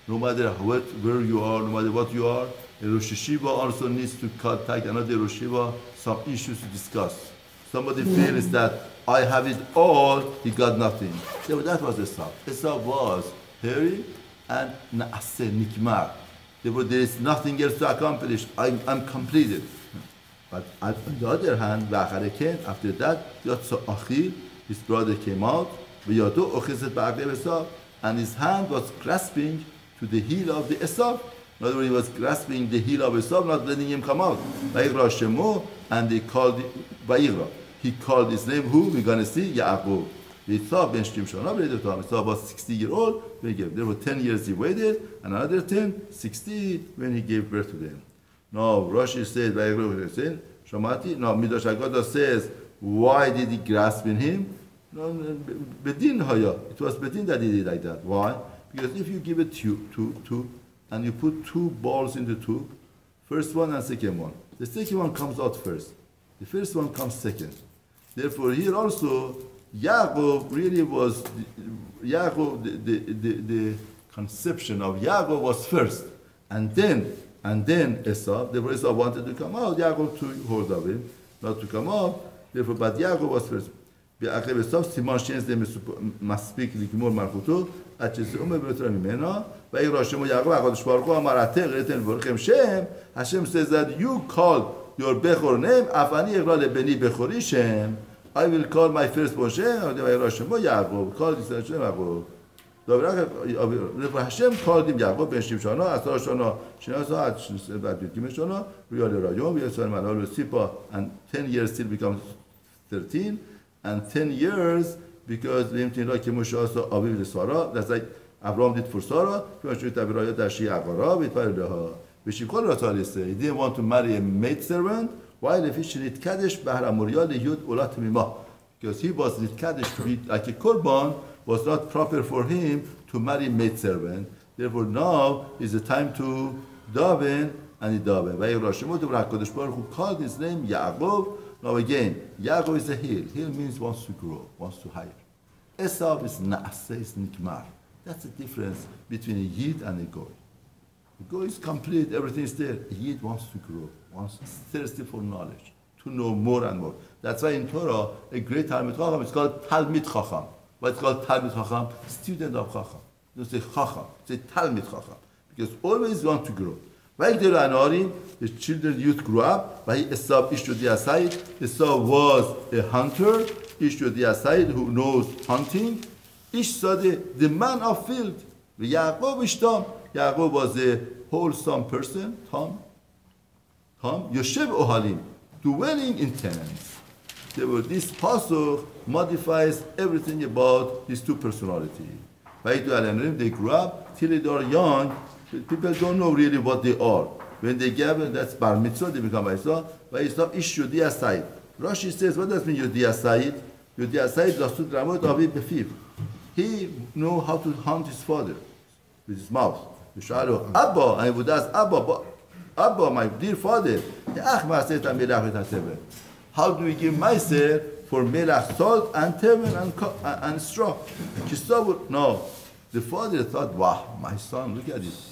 No matter where you are, no matter what you are, a Rosh Yeshiva also needs to contact another Rosh Yeshiva, some issues to discuss. Somebody feels that I have it all, he got nothing. So that was Esau. Esau was hairy and Naaseh, Nikmar. Therefore, there is nothing else to accomplish. I'm completed. But on the other hand, after that, Achi, his brother came out, and his hand was grasping to the heel of the Esau. In other words, he was grasping the heel of Esau, not letting him come out. And they called it, he called his name, who? We're going to see, Yaakov. Esau was 60-year-old when he gave. There were 10 years he waited, and another 10, 60 when he gave birth to them. Now, Rashi says, Shamati. Now, Midrash Haggadah says, why did he grasp in him? No, Bedin Haya. It was Bedin that he did like that. Why? Because if you give a tube, and you put two balls in the tube, first one and second one, the second one comes out first. The first one comes second. Therefore, here also, Yaakov really was, the conception of Yaakov was first, and then Esau. Therefore, Esau wanted to come out. Yaakov took hold of him, not to come out. Therefore, but Yaakov was first. בעقب Esau, סימן שאין זה מספיק לגמור מלכותו, עד שזה אומר ביותר ממנו, ויקרא שמו יעקב, הקדוש ברוך הוא אמר, אתם ראיתם לברכם שם, Hashem says that you called your Bechor name, אף אני אקרא לבני בכורי שם, I will call my firstborn שם, ויקרא שמו יעקב, called his name יעקב. Hashem called him Yaakov ben 60 שנה, 10 שנה, 12 עד 12 שנה, ריאל רayom, ויצא מנהל וסיפה, and 10 years still becomes 13, and 10 years because Limtin like Moshe also Aviv Sarah, that's like Avraham did for Sarah, he didn't want to marry a maidservant, while if he should Kaddish Bahra Muriel Yud Ulat Mimah, because he was lit Kaddish to be like a korban, was not proper for him to marry maidservant. Therefore now is the time to daven, and he daven. Who called his name Yaakov. Now again, Yaakov is a heel. Heel means wants to grow, wants to hire. Esau is Naaseh, is Nikmar. That's the difference between a Yid and a Goy. The Goy is complete, everything is there. A Yid wants to grow, wants thirsty for knowledge, to know more and more. That's why in Torah, a great Talmid Chacham is called Talmid Chacham. What's called Talmid Chacham? Student of Chacham. Don't say Chacham, say Talmid Chacham. Because always want to grow. The children, youth grew up. Esau was a hunter. Who knows hunting. The man of field. Yaakov was a wholesome person. Tom. Yoshev Ohalim. Dwelling in tenants. This pasuk modifies everything about these two personalities. They grew up till they are young. People don't know really what they are. When they gather, that's bar mitzvah, they become Isa. But it's not ish Yodi Asayid. Rashi says, what does mean Yodi Asayid? Yodi Asayid Lasud Ramot Avi Befiv. He knew how to hunt his father with his mouth. Abba, and he would ask, Abba, my dear father, how do we give meiser for melach, salt, and teven, and straw? No. The father thought, wow, my son, look at this.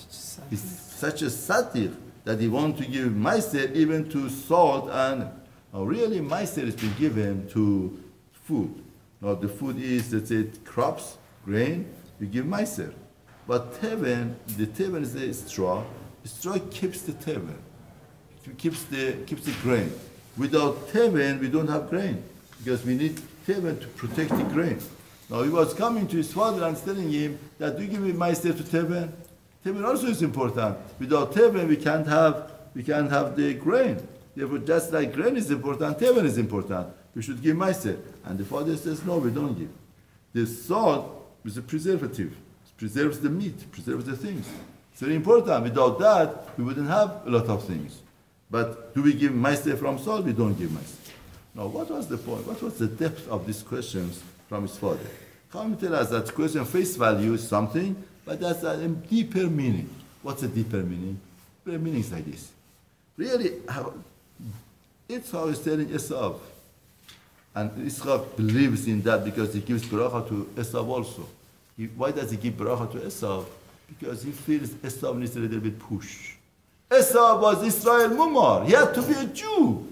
He's such a satir that he wants to give Meiser even to salt and really Meiser has been given to food. Now the food is, let's say, crops, grain, you give Meiser. But Teven, the Teven is a straw. The straw keeps the Teven. It keeps the grain. Without Teven, we don't have grain because we need Teven to protect the grain. Now he was coming to his father and telling him that do you give me Meiser to Teven? Teven also is important. Without Teven, we can't have the grain. Therefore, just like grain is important, Teven is important. We should give Meiser. And the father says, no, we don't give. The salt is a preservative. It preserves the meat, preserves the things. It's very important. Without that, we wouldn't have a lot of things. But do we give Meiser from salt? We don't give Meiser. Now, what was the point? What was the depth of these questions from his father? Come tell us that question face value is something, but that's a deeper meaning. What's a deeper meaning? Deeper meaning is like this. Really, Esau is telling Esau, and Esau believes in that because he gives bracha to Esau also. Why does he give bracha to Esau? Because he feels Esau needs a little bit push. Esau was Israel Mumar. He had to be a Jew.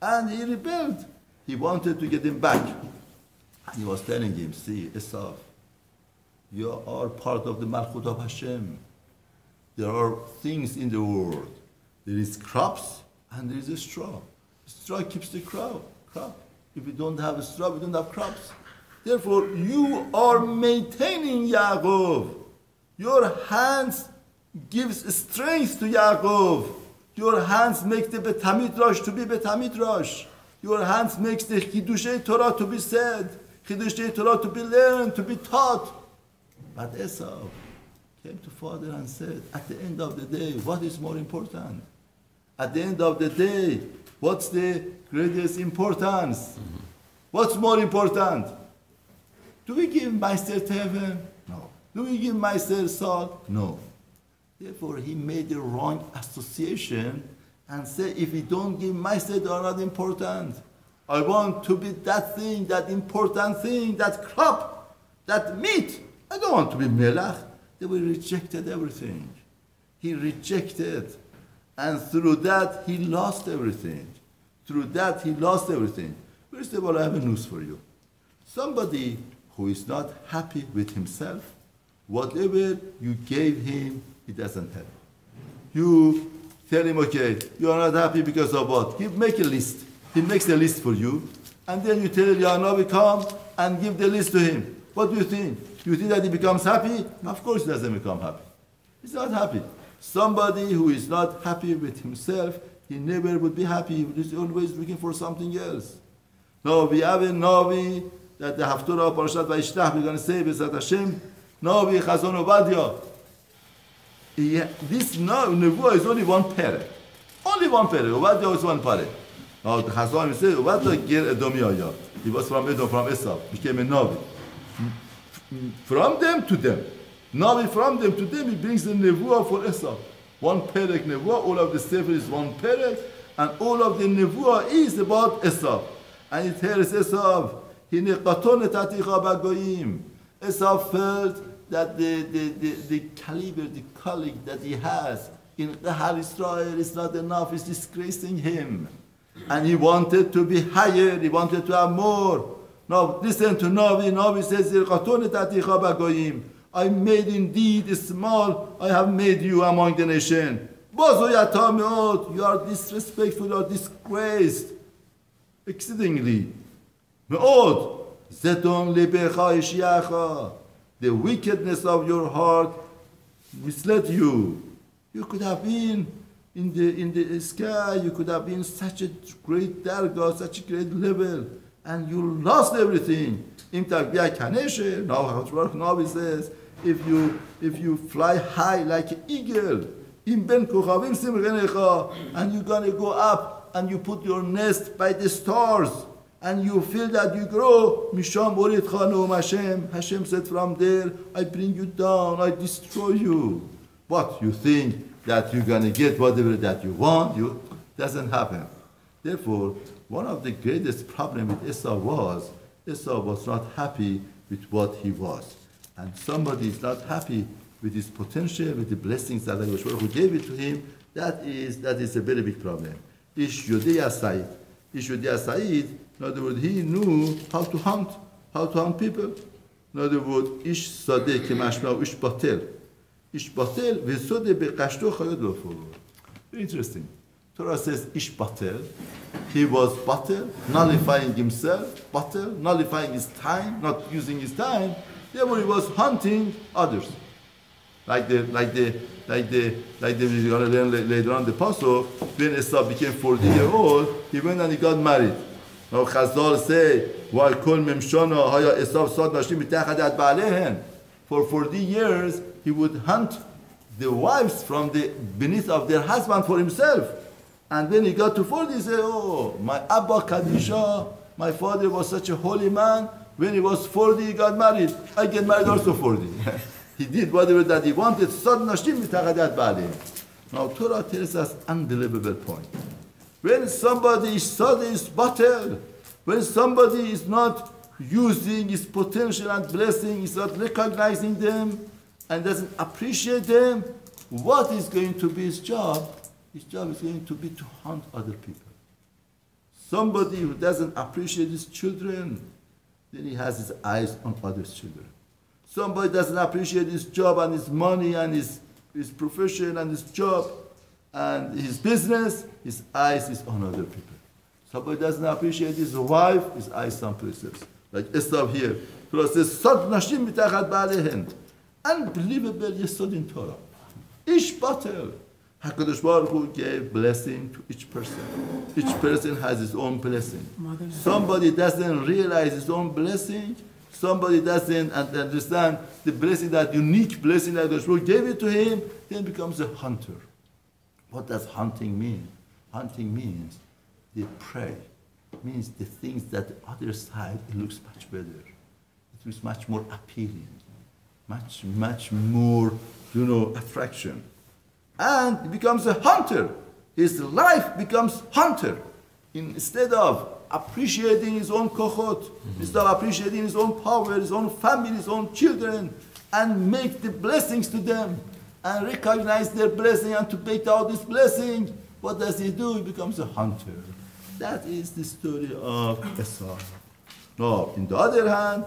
And he rebelled. He wanted to get him back. And he was telling him, see, Esau, you are part of the Malchut of Hashem. There are things in the world. There is crops and there is a straw. Straw keeps the crop. If we don't have a straw, we don't have crops. Therefore, you are maintaining Yaakov. Your hands gives strength to Yaakov. Your hands make the Bet HaMidrash to be Bet HaMidrash. Your hands makes the Chidushei Torah to be said, Chidushei Torah to be learned, to be taught. But Esau came to father and said, at the end of the day, what is more important? At the end of the day, what's the greatest importance? What's more important? Do we give Meister Teven? No. Do we give Meister salt? No. Therefore, he made the wrong association and said, if we don't give Meister, they are not important. I want to be that thing, that important thing, that crop, that meat. I don't want to be Melech. They rejected everything. He rejected. And through that, he lost everything. Through that, he lost everything. First of all, I have a news for you. Somebody who is not happy with himself, whatever you gave him, he doesn't have. You tell him, okay, you are not happy because of what? Make a list. He makes a list for you. And then you tell Yanavi, come and give the list to him. What do you think? You think that he becomes happy? Of course he doesn't become happy. He's not happy. Somebody who is not happy with himself, he never would be happy. He's always looking for something else. Now we have a Navi that the Haftorah of Parashat Vayishlach, we're going to say, B'ezrat Hashem, Navi Chazon Ovadia. This Nevuah is only one perek. Only one perek. Ovadia is one perek. Now the Chazon says, Ovadia ger Edomiyah. He was from Edom, from Esau. Became a Navi. From them to them. Navi from them to them, he brings the Nevuah for Esau. One perek Nevuah, all of the Sefer is one perek, and all of the Nevuah is about Esau. And it tells Esau, Esau felt that the caliber, the colleague that he has in the Har Israel is not enough, it's disgracing him. And he wanted to be higher, he wanted to have more. Now listen to Navi. Navi says, I made indeed small, I have made you among the nation. You are disrespectful, you are disgraced exceedingly. The wickedness of your heart misled you. You could have been in the sky, you could have been such a great dargah, such a great level, and you lost everything. Now he says, if you fly high like an eagle, and you're gonna go up and you put your nest by the stars, and you feel that you grow, Hashem said, from there, I bring you down, I destroy you. What, you think that you're going to get whatever that you want? Doesn't happen. Therefore, one of the greatest problems with Esau was not happy with what he was. And somebody is not happy with his potential, with the blessings that Allah gave it to him, That is a very big problem. Ish Yodea Said. Ish Yodea Said, in other words, he knew how to hunt people. In other words, Ish Sadeh Kemashma Ish Batel. Ish Batel Vesode Bekashto Chayod Lofo. Very interesting. Torah says Ish Batel. He was batel, nullifying himself, batel, nullifying his time, not using his time. Therefore, he was hunting others. Like we're gonna learn later on the pasuk, when Esau became 40-year-old, he went and he got married. Now Chazal say, "Why kol memshana haya Esau sad nashim mitachad ba'alehen?" For 40 years, he would hunt the wives from the beneath of their husband for himself. And when he got to 40, he said, "Oh, my Abba Kadisha, my father was such a holy man. When he was 40, he got married. I get married also 40." He did whatever that he wanted. Now Torah tells us unbelievable point. When somebody is batel, when somebody is not using his potential and blessing, is not recognizing them, and doesn't appreciate them, what is going to be his job? His job is going to be to hunt other people. Somebody who doesn't appreciate his children, then he has his eyes on others' children. Somebody doesn't appreciate his job and his money and his profession and his job and his business, his eyes is on other people. Somebody doesn't appreciate his wife, his eyes on places. Like Esau here. Torah says, "Sad nashim mitachat ba'alehen." Unbelievable yesod in Torah. Ish batel. HaKadosh Baruch Hu gave blessing to each person. Each person has his own blessing. Somebody doesn't realize his own blessing. Somebody doesn't understand the blessing, that unique blessing that HaKadosh Baruch Hu gave it to him, then becomes a hunter. What does hunting mean? Hunting means they pray. It means the things that the other side, it looks much better. It looks much more appealing. Much more, attraction. And he becomes a hunter. His life becomes hunter. Instead of appreciating his own kochot, instead of appreciating his own power, his own family, his own children, and make the blessings to them, and recognize their blessing, and to take out this blessing, what does he do? He becomes a hunter. That is the story of Esau. Now, on the other hand,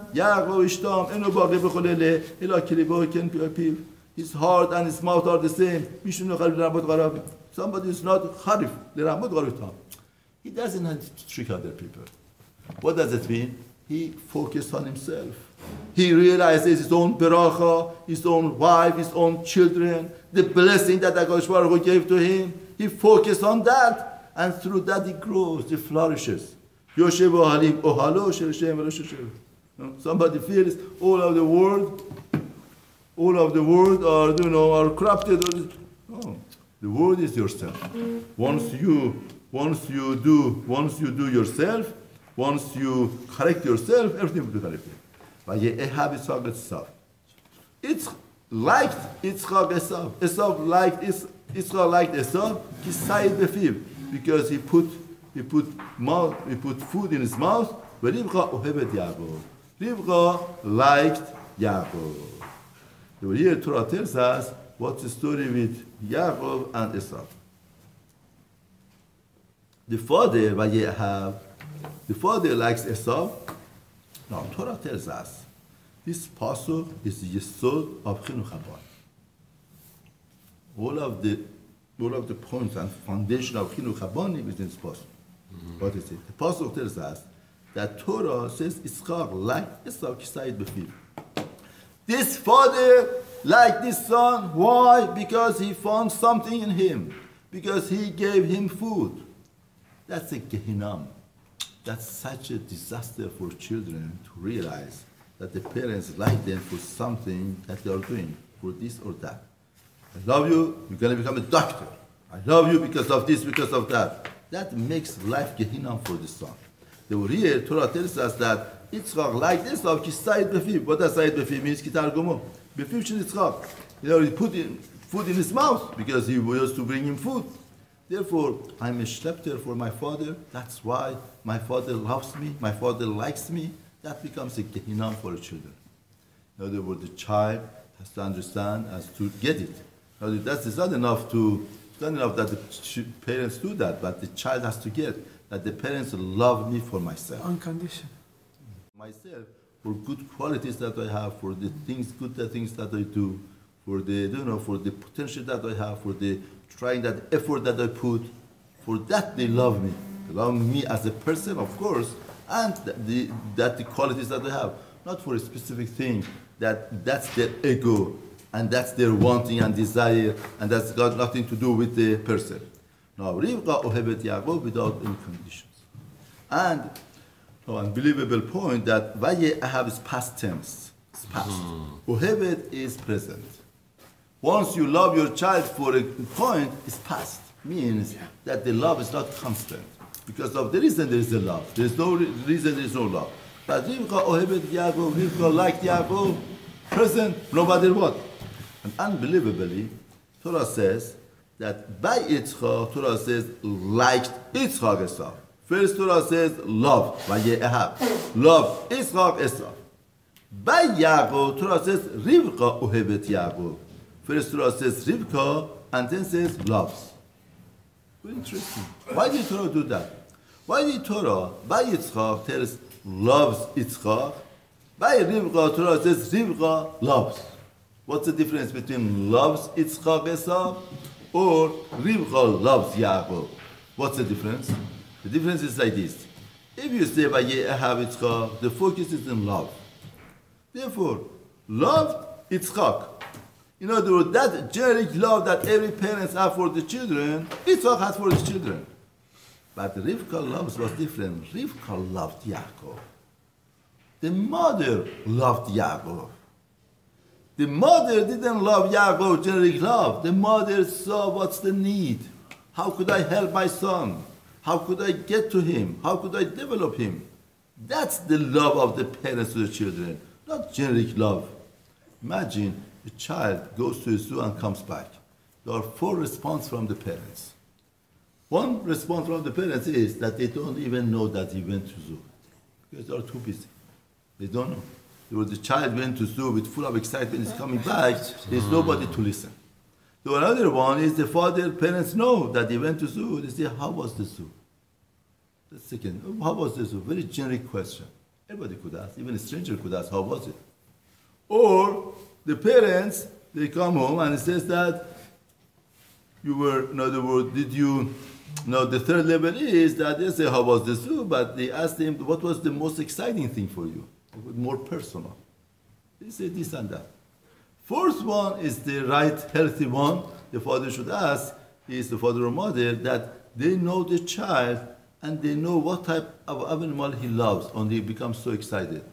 his heart and his mouth are the same. Somebody is not harif. He doesn't have to trick other people. What does it mean? He focused on himself. He realizes his own beracha, his own wife, his own children, the blessing that HaKadosh Baruch Hu gave to him. He focused on that, and through that he grows, he flourishes. Somebody feels all of the world are corrupted. No, the world is yourself. Once you do yourself, once you correct yourself, everything will be corrected. But Ahab Yitzchak Esau. It's liked Yitzchak Esau. Esau liked Yitzchak liked Esau. He sighed befiv because he put food in his mouth. But Rivka ohevet Yaakov. Rivka liked Yaakov. Here Torah tells us what's the story with Yaakov and Esau. The father likes Esau. Now Torah tells us this pasuk is the yesod of chinuch haban. All of the points and foundation of chinuch haban is in this pasuk. What is it? The pasuk tells us that Torah says Yitzchak liked Esau kisayid befiv. This father liked this son. Why? Because he found something in him. Because he gave him food. That's a Gehinnom. That's such a disaster for children to realize that the parents like them for something that they are doing, for this or that. I love you, you're going to become a doctor. I love you because of this, because of that. That makes life Gehinnom for the son. The here, Torah tells us that Yitzchak liked Esau, kisayid befiv. What does sayid befiv means? Kitargumo. Befiv shel Yitzchak. He put food in his mouth because he was to bring him food. Therefore, I'm a shlepter for my father. That's why my father loves me. My father likes me. That becomes a Gehinnom for the children. In other words, the child has to understand, has to get it. That's not enough to It's not enough that the parents do that, but the child has to get that the parents love me for myself. Unconditional. Myself, for good qualities that I have, for the things that I do, for the potential that I have, for the trying that effort that I put, for that they love me. They love me as a person, of course, and the qualities that I have. Not for a specific thing, that's their ego, and that's their wanting and desire, and that's got nothing to do with the person. Now, Rivka ohevet Yaakov without any conditions. And unbelievable point that Vayeahav is past tense. It's past. Ohevet is present. Once you love your child for a point, it's past. Means that the love is not constant. Because of the reason there is a love. There is no reason there is no love. But Rivka ohevet Yaakov, Rivka liked Yaakov, present, no matter what. And unbelievably, Torah says that by Yitzchak, Torah says liked Yitzchak Esau. First Torah says love, Vayeahav. Love Yitzchak Esau. By Yaakov, Torah says Rivka ohevet Yaakov. First Torah says Rivka, and then says loves. Very interesting. Why did Torah do that? Why did Torah, by Yitzchak, tells loves Yitzchak? By Rivka, Torah says Rivka loves. What's the difference between loves Yitzchak Esau or Rivka loves Yaakov? What's the difference? The difference is like this. If you say Vayeahav Yitzchak, the focus is in love. Therefore, love Yitzchak. In other words, that generic love that every parent has for the children, Yitzchak has for his children. But Rivka loves was different. Rivka loved Yaakov. The mother loved Yaakov. The mother didn't love Yaakov generic love. The mother saw what's the need. How could I help my son? How could I get to him? How could I develop him? That's the love of the parents to the children, not generic love. Imagine a child goes to a zoo and comes back. There are 4 responses from the parents. One response from the parents is that they don't even know that he went to zoo because they are too busy. They don't know. The child went to zoo with full of excitement, is coming back, there's nobody to listen. The another one is the parents know that he went to zoo. They say, how was the zoo? The second, how was the zoo? Very generic question. Everybody could ask, even a stranger could ask, how was it? Or the parents, they come home and it says that you were, in other words, the third level is that they say, how was the zoo? But they asked him, what was the most exciting thing for you? More personal. They say this and that. Fourth one is the right, healthy one. The father should ask, is the father or mother, that they know the child and they know what type of animal he loves, and he becomes so excited.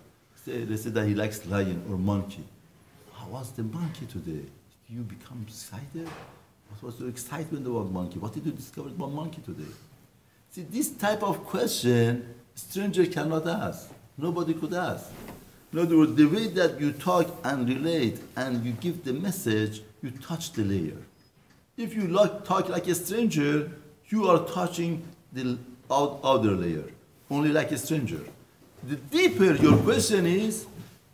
They say that he likes lion or monkey. How was the monkey today? Did you become excited? What was your excitement about monkey? What did you discover about monkey today? See, this type of question, stranger cannot ask. Nobody could ask. In other words, the way that you talk and relate and you give the message, you touch the layer. If you talk like a stranger, you are touching the outer layer, only like a stranger. The deeper your question is,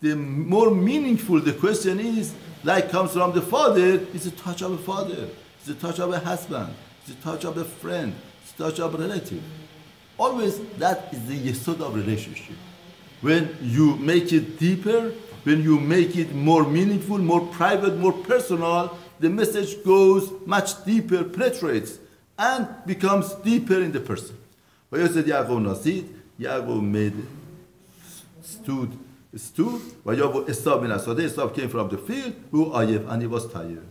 the more meaningful the question is, like comes from the father, it's a touch of a father, it's a touch of a husband, it's a touch of a friend, it's a touch of a relative. Always that is the yesod of relationship. When you make it deeper, when you make it more meaningful, more private, more personal, the message goes much deeper, penetrates, and becomes deeper in the person. Vayosed Yaakov nasid, Yaakov made stew. Vayavu Esau min asodeh, Esau came from the field, who ayev, and he was tired.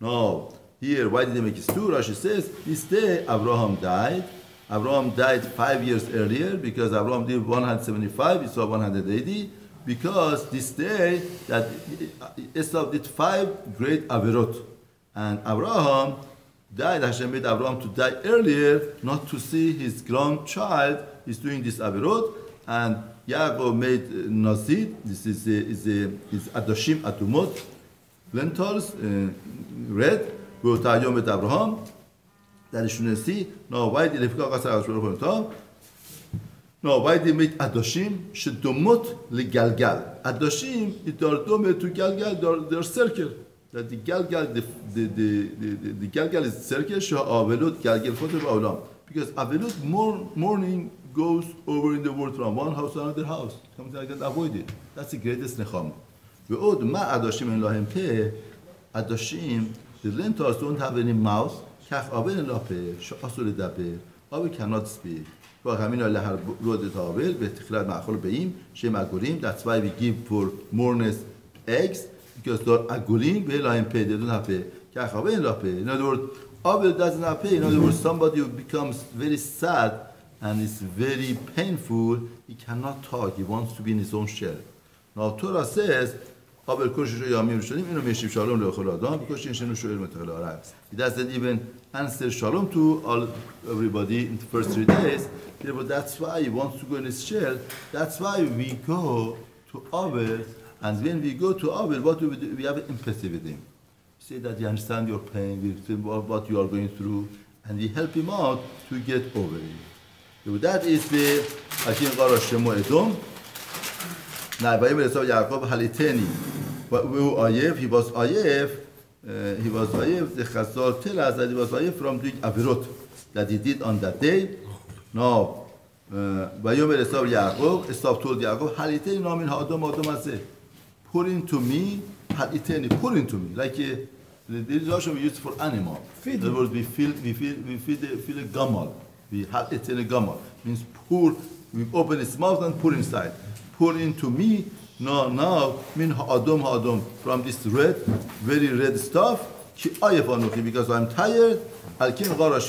Now, here, why did he make a stew? Rashi says, this day Avraham died. Avraham died 5 years earlier because Avraham did 175, Esau 180, because this day that Esau did 5 great averot. And Avraham died, Hashem made Avraham to die earlier, not to see his grandchild is doing this averot. And Yaakov made nasid, this is adoshim atumot, lentils, red, V'otayom et Avraham, that you shouldn't see. No, why did they make adoshim? Shedomot legalgal. Adoshim, it are dome to galgal, they're circle. that the Galgal is Tzerke Sha'avelot Galgal Choter Ba'olam. Because Avelot mourning goes over in the world from one house to another house. Something like that, avoid it. That's the greatest nechama. Ve'od ma adashim en lahem peh, adashim, the lentils don't have any mouth, kach avel en lapeh, she'asur ledaber, Avel cannot speak. That's why we give for mourners eggs, because they're agulim, they don't have pay. In other words, Avel doesn't have pay. In other words, somebody who becomes very sad and it's very painful, he cannot talk, he wants to be in his own shell. Now Torah says, Avel he doesn't even answer shalom to everybody in the first 3 days. Therefore, that's why he wants to go in his shell. That's why we go to Avel, and when we go to Avel, what do we do? We have empathy with him. We say that we understand your pain, we see what you are going through, and we help him out to get over it. So that is the Akin Qara Shemo Edom. Now, by Yaakov Haliteni, he was Ayef. The Chazal tells us that he was Ayef from doing Avirot that he did on that day. Now, Vayomer Esav Yaakov, Esav told Yaakov, Haliteni Namin Ha'adam Adam Hazeh. Pour into me, Haliteni, pour into me. Like the Rashi we use for animal. In other words, we feed a gamal. We Haliteni gamal. Means pour, we open its mouth and pour inside. Pour into me. Now, min ha'adam, from this red, very red stuff, because I'm tired, therefore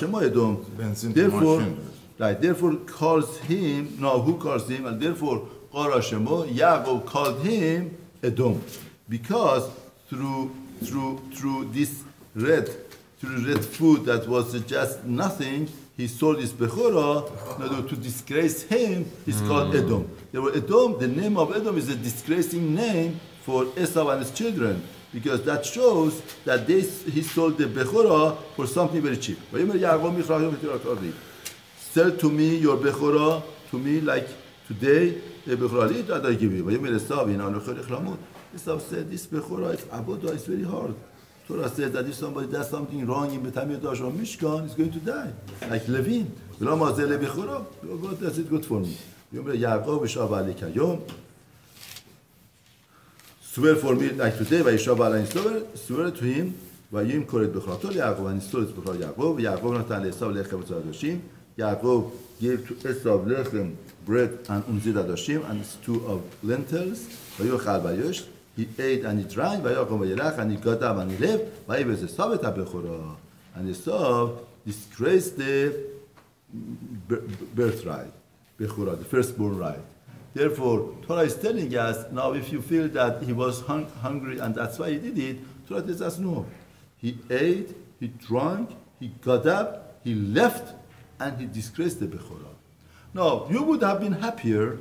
calls him, who calls him, and therefore Yaakov called him Edom, because through this red food that was just nothing, he sold his Bechorah, to disgrace him, he's called Edom. Edom, the name of Edom is a disgracing name for Esau and his children, because that shows that he sold the Bechorah for something very cheap. Sell to me your Bechorah, to me like today, the Bechorah that I give you. Esau said, this Bechorah is Abodah, it's very hard. Torah says that if somebody does something wrong in Betamidash or Mishkan, he's going to die. Like Levin. God does it good for me. Swear for me like today, swear to him, and he stole his Bechorah Yaakov. Yaakov gave to Esau lechem, bread and unzid adashim, and stew of lentils. He ate and he drank, and he got up and he left. And Esau disgraced the birthright, Bechorah, the firstborn right. Therefore, Torah is telling us, now if you feel that he was hungry and that's why he did it, Torah tells us no. He ate, he drank, he got up, he left, and he disgraced the Bechorah. Now, you would have been happier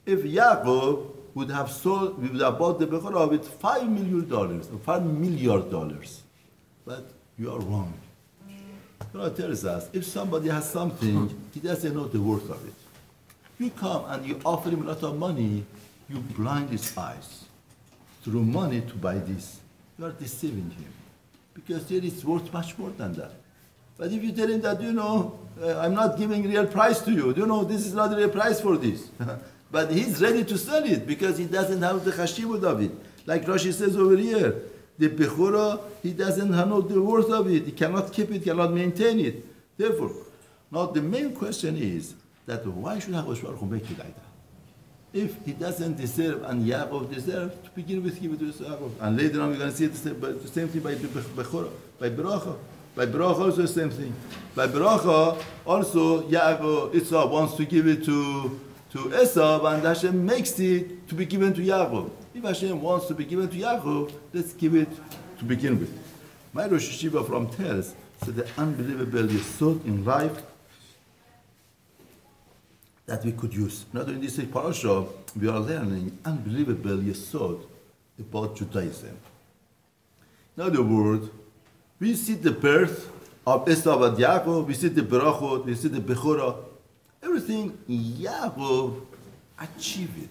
if Yaakov would have bought the Bechorah with $5 million or $5 million. But you are wrong. Torah tells us, if somebody has something, he doesn't know the worth of it. You come and you offer him a lot of money, you blind his eyes through money to buy this. You are deceiving him. Because there is worth much more than that. But if you tell him that, I'm not giving real price to you, this is not the real price for this. But he's ready to sell it because he doesn't have the chashivut of it. Like Rashi says over here, the Bechorah, he doesn't know the worth of it. He cannot keep it, cannot maintain it. Therefore, now the main question is that why should HaKadosh Baruch Hu make it like that? If he doesn't deserve and Yaakov deserves, to begin with, give it to Yaakov. And later on we're going to see the same thing by Bechorah, by Beracha. By Beracha also the same thing. By Beracha also Yaakov, Esau wants to give it to Esau, and Hashem makes it to be given to Yaakov. If Hashem wants to be given to Yaakov, let's give it to begin with. My Rosh Hashiva from tells the unbelievable yesod in life that we could use. Not in this parasha, we are learning unbelievable yesod about Judaism. In other words, we see the birth of Esau and Yaakov, we see the Berachot, we see the Bechorah. Everything Yaakov achieved it.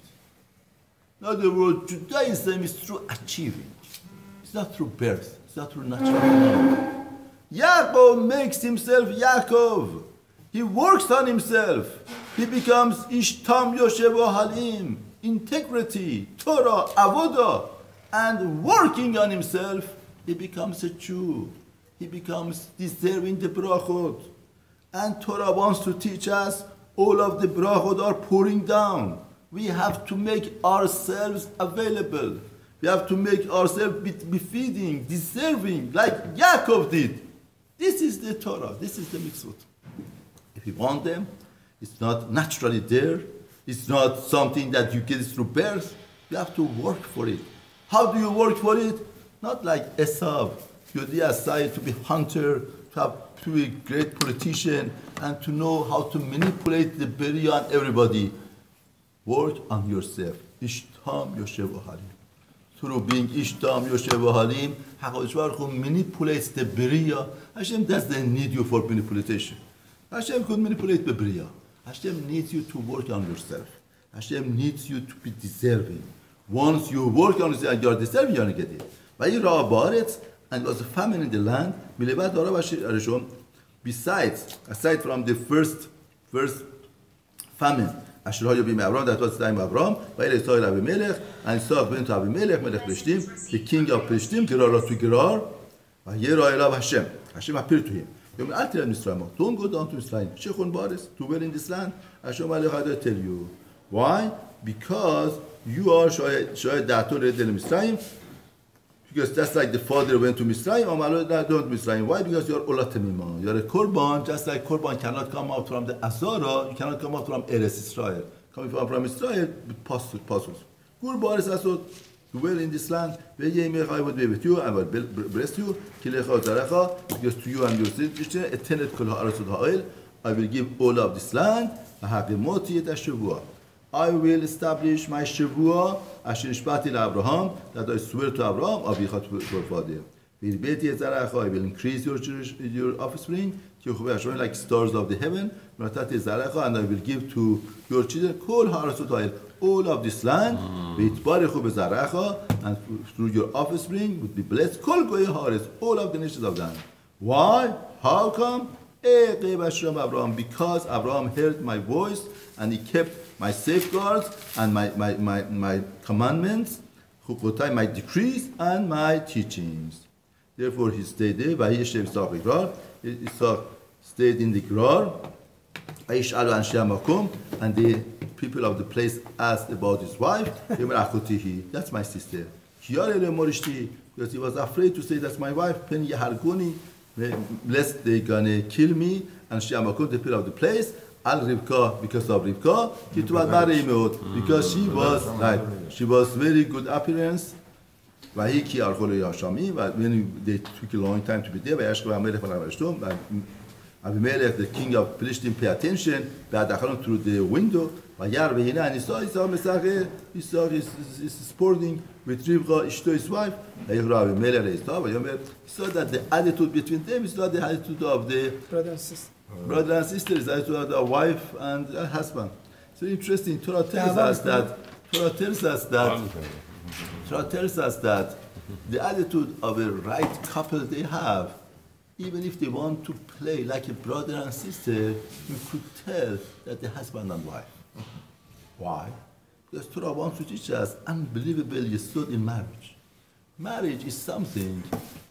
In other words, Judaism is through achieving. It's not through birth. It's not through natural phenomenon. Yaakov makes himself Yaakov. He works on himself. He becomes Ishtam Yoshev Halim, integrity, Torah, Avodah, and working on himself, he becomes a Jew. He becomes deserving the brachot. And Torah wants to teach us all of the brachot are pouring down. We have to make ourselves available. We have to make ourselves befitting, deserving, like Yaakov did. This is the Torah. This is the mitzvot. If you want them, it's not naturally there. It's not something that you get through birth. You have to work for it. How do you work for it? Not like Esav. You decide to be hunter, to be a great politician, and to know how to manipulate the Beria and everybody. Work on yourself. Ishtam Yoshev Halim. Through being Ishtam Yoshev Halim, HaKadosh Baruch Hu manipulates the Beria. Hashem doesn't need you for manipulation. Hashem could manipulate the Beria. Hashem needs you to work on yourself. Hashem needs you to be deserving. Once you work on yourself and you are deserving, you are going to get it. And it was a famine in the land. Aside from the first famine, that was the time of Avraham, and Isaac went to Avimelech, Melech Plishtim, the king of Plishtim, Gerar to Gerar, Hashem appeared to him. Don't go down to Mitzrayim. Shechon Baris, to dwell in this land. Hashem Alech, tell you. Why? Because you are Shoyed Dator Edel Mitzrayim. Because that's like the father went to Mitzrayim, don't to Mitzrayim. Why? Because you are Olatemima. You are a Korban, just like Korban cannot come out from the Azara, you cannot come out from Eretz Israel. Coming from Israel, it passes. Gur Baris Asod, dwell in this land. I would be with you, I will bless you. Because to you and your children, I will give all of this land. I will establish my Shavua, Asher Nishbati Avraham, that I swear to Avraham, Avicha to your father. I will increase your offspring, like stars of the heaven, and I will give to your children all of this land, and through your offspring would be blessed, all of the nations of the land. Why? How come? Because Avraham heard my voice and he kept my safeguards and my commandments, my decrees and my teachings. Therefore he stayed there. Isaac stayed in the Gerar. And the people of the place asked about his wife. That's my sister. Because he was afraid to say that's my wife. Lest they're gonna kill me. And Shemakum, the people of the place, Al Rivka, because of Rivka, because she was very good appearance. When they took a long time to be there, Avimelech, the king of Plishtim, pay attention, through the window, and he saw is sporting with Rivka, his wife. He saw that the attitude between them is not the attitude of the brother and sisters, the attitude of the wife and husband. So interesting. Torah tells us that the attitude of a right couple they have, even if they want to play like a brother and sister, you could tell that they're husband and wife. Why? Because Torah wants to teach us unbelievable yesod in marriage. Marriage is something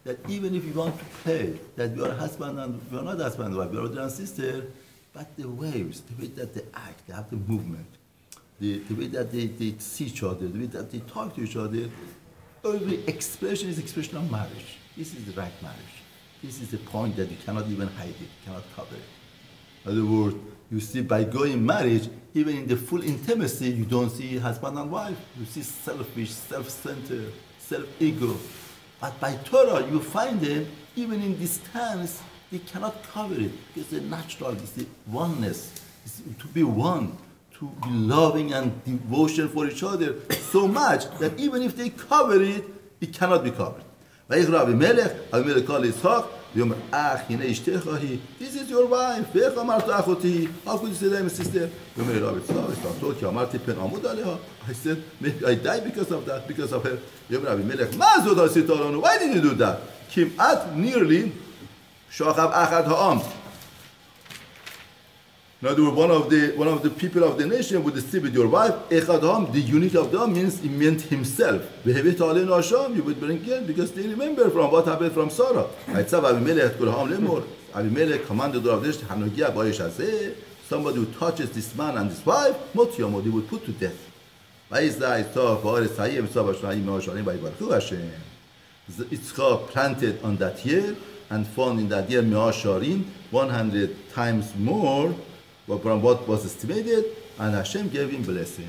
that even if you want to play, that you are husband and you are not husband and wife, you are brother and sister, but the ways, the way that they act, they have the movement, the way that they see each other, the way that they talk to each other, every expression is expression of marriage. This is the right marriage. This is the point that you cannot even hide it, you cannot cover it. In other words, you see by going marriage, even in the full intimacy, you don't see husband and wife. You see selfish, self-centered, self-ego. But by Torah, you find them, even in distance, they cannot cover it. It's the natural, it's the oneness. It's to be one, to be loving and devotion for each other so much that even if they cover it, it cannot be covered. Avimelech called Isaac, ויאמר אח הנה אשתך היא, this is your wife, ואיך אמרת אחותי, how could you say that my sister? ויאמר אליו יצחק, כי אמרתי פן עמוד עליה, I said, maybe I died because of that, because of her. ויאמר אבימלך, מה זאת עשית לנו? Why did you do that? כמעט nearly שוכב אחד העם. In other words, one of the people of the nation would sleep with your wife. Echadam, the unit of them means he meant himself. You would bring him because they remember from what happened from Sarah. Avimelech commanded the somebody who touches this man and his wife, he would put to death. Yitzchak planted on that year and found in that year Me'asharim 100 times more from what was estimated, and Hashem gave him blessing.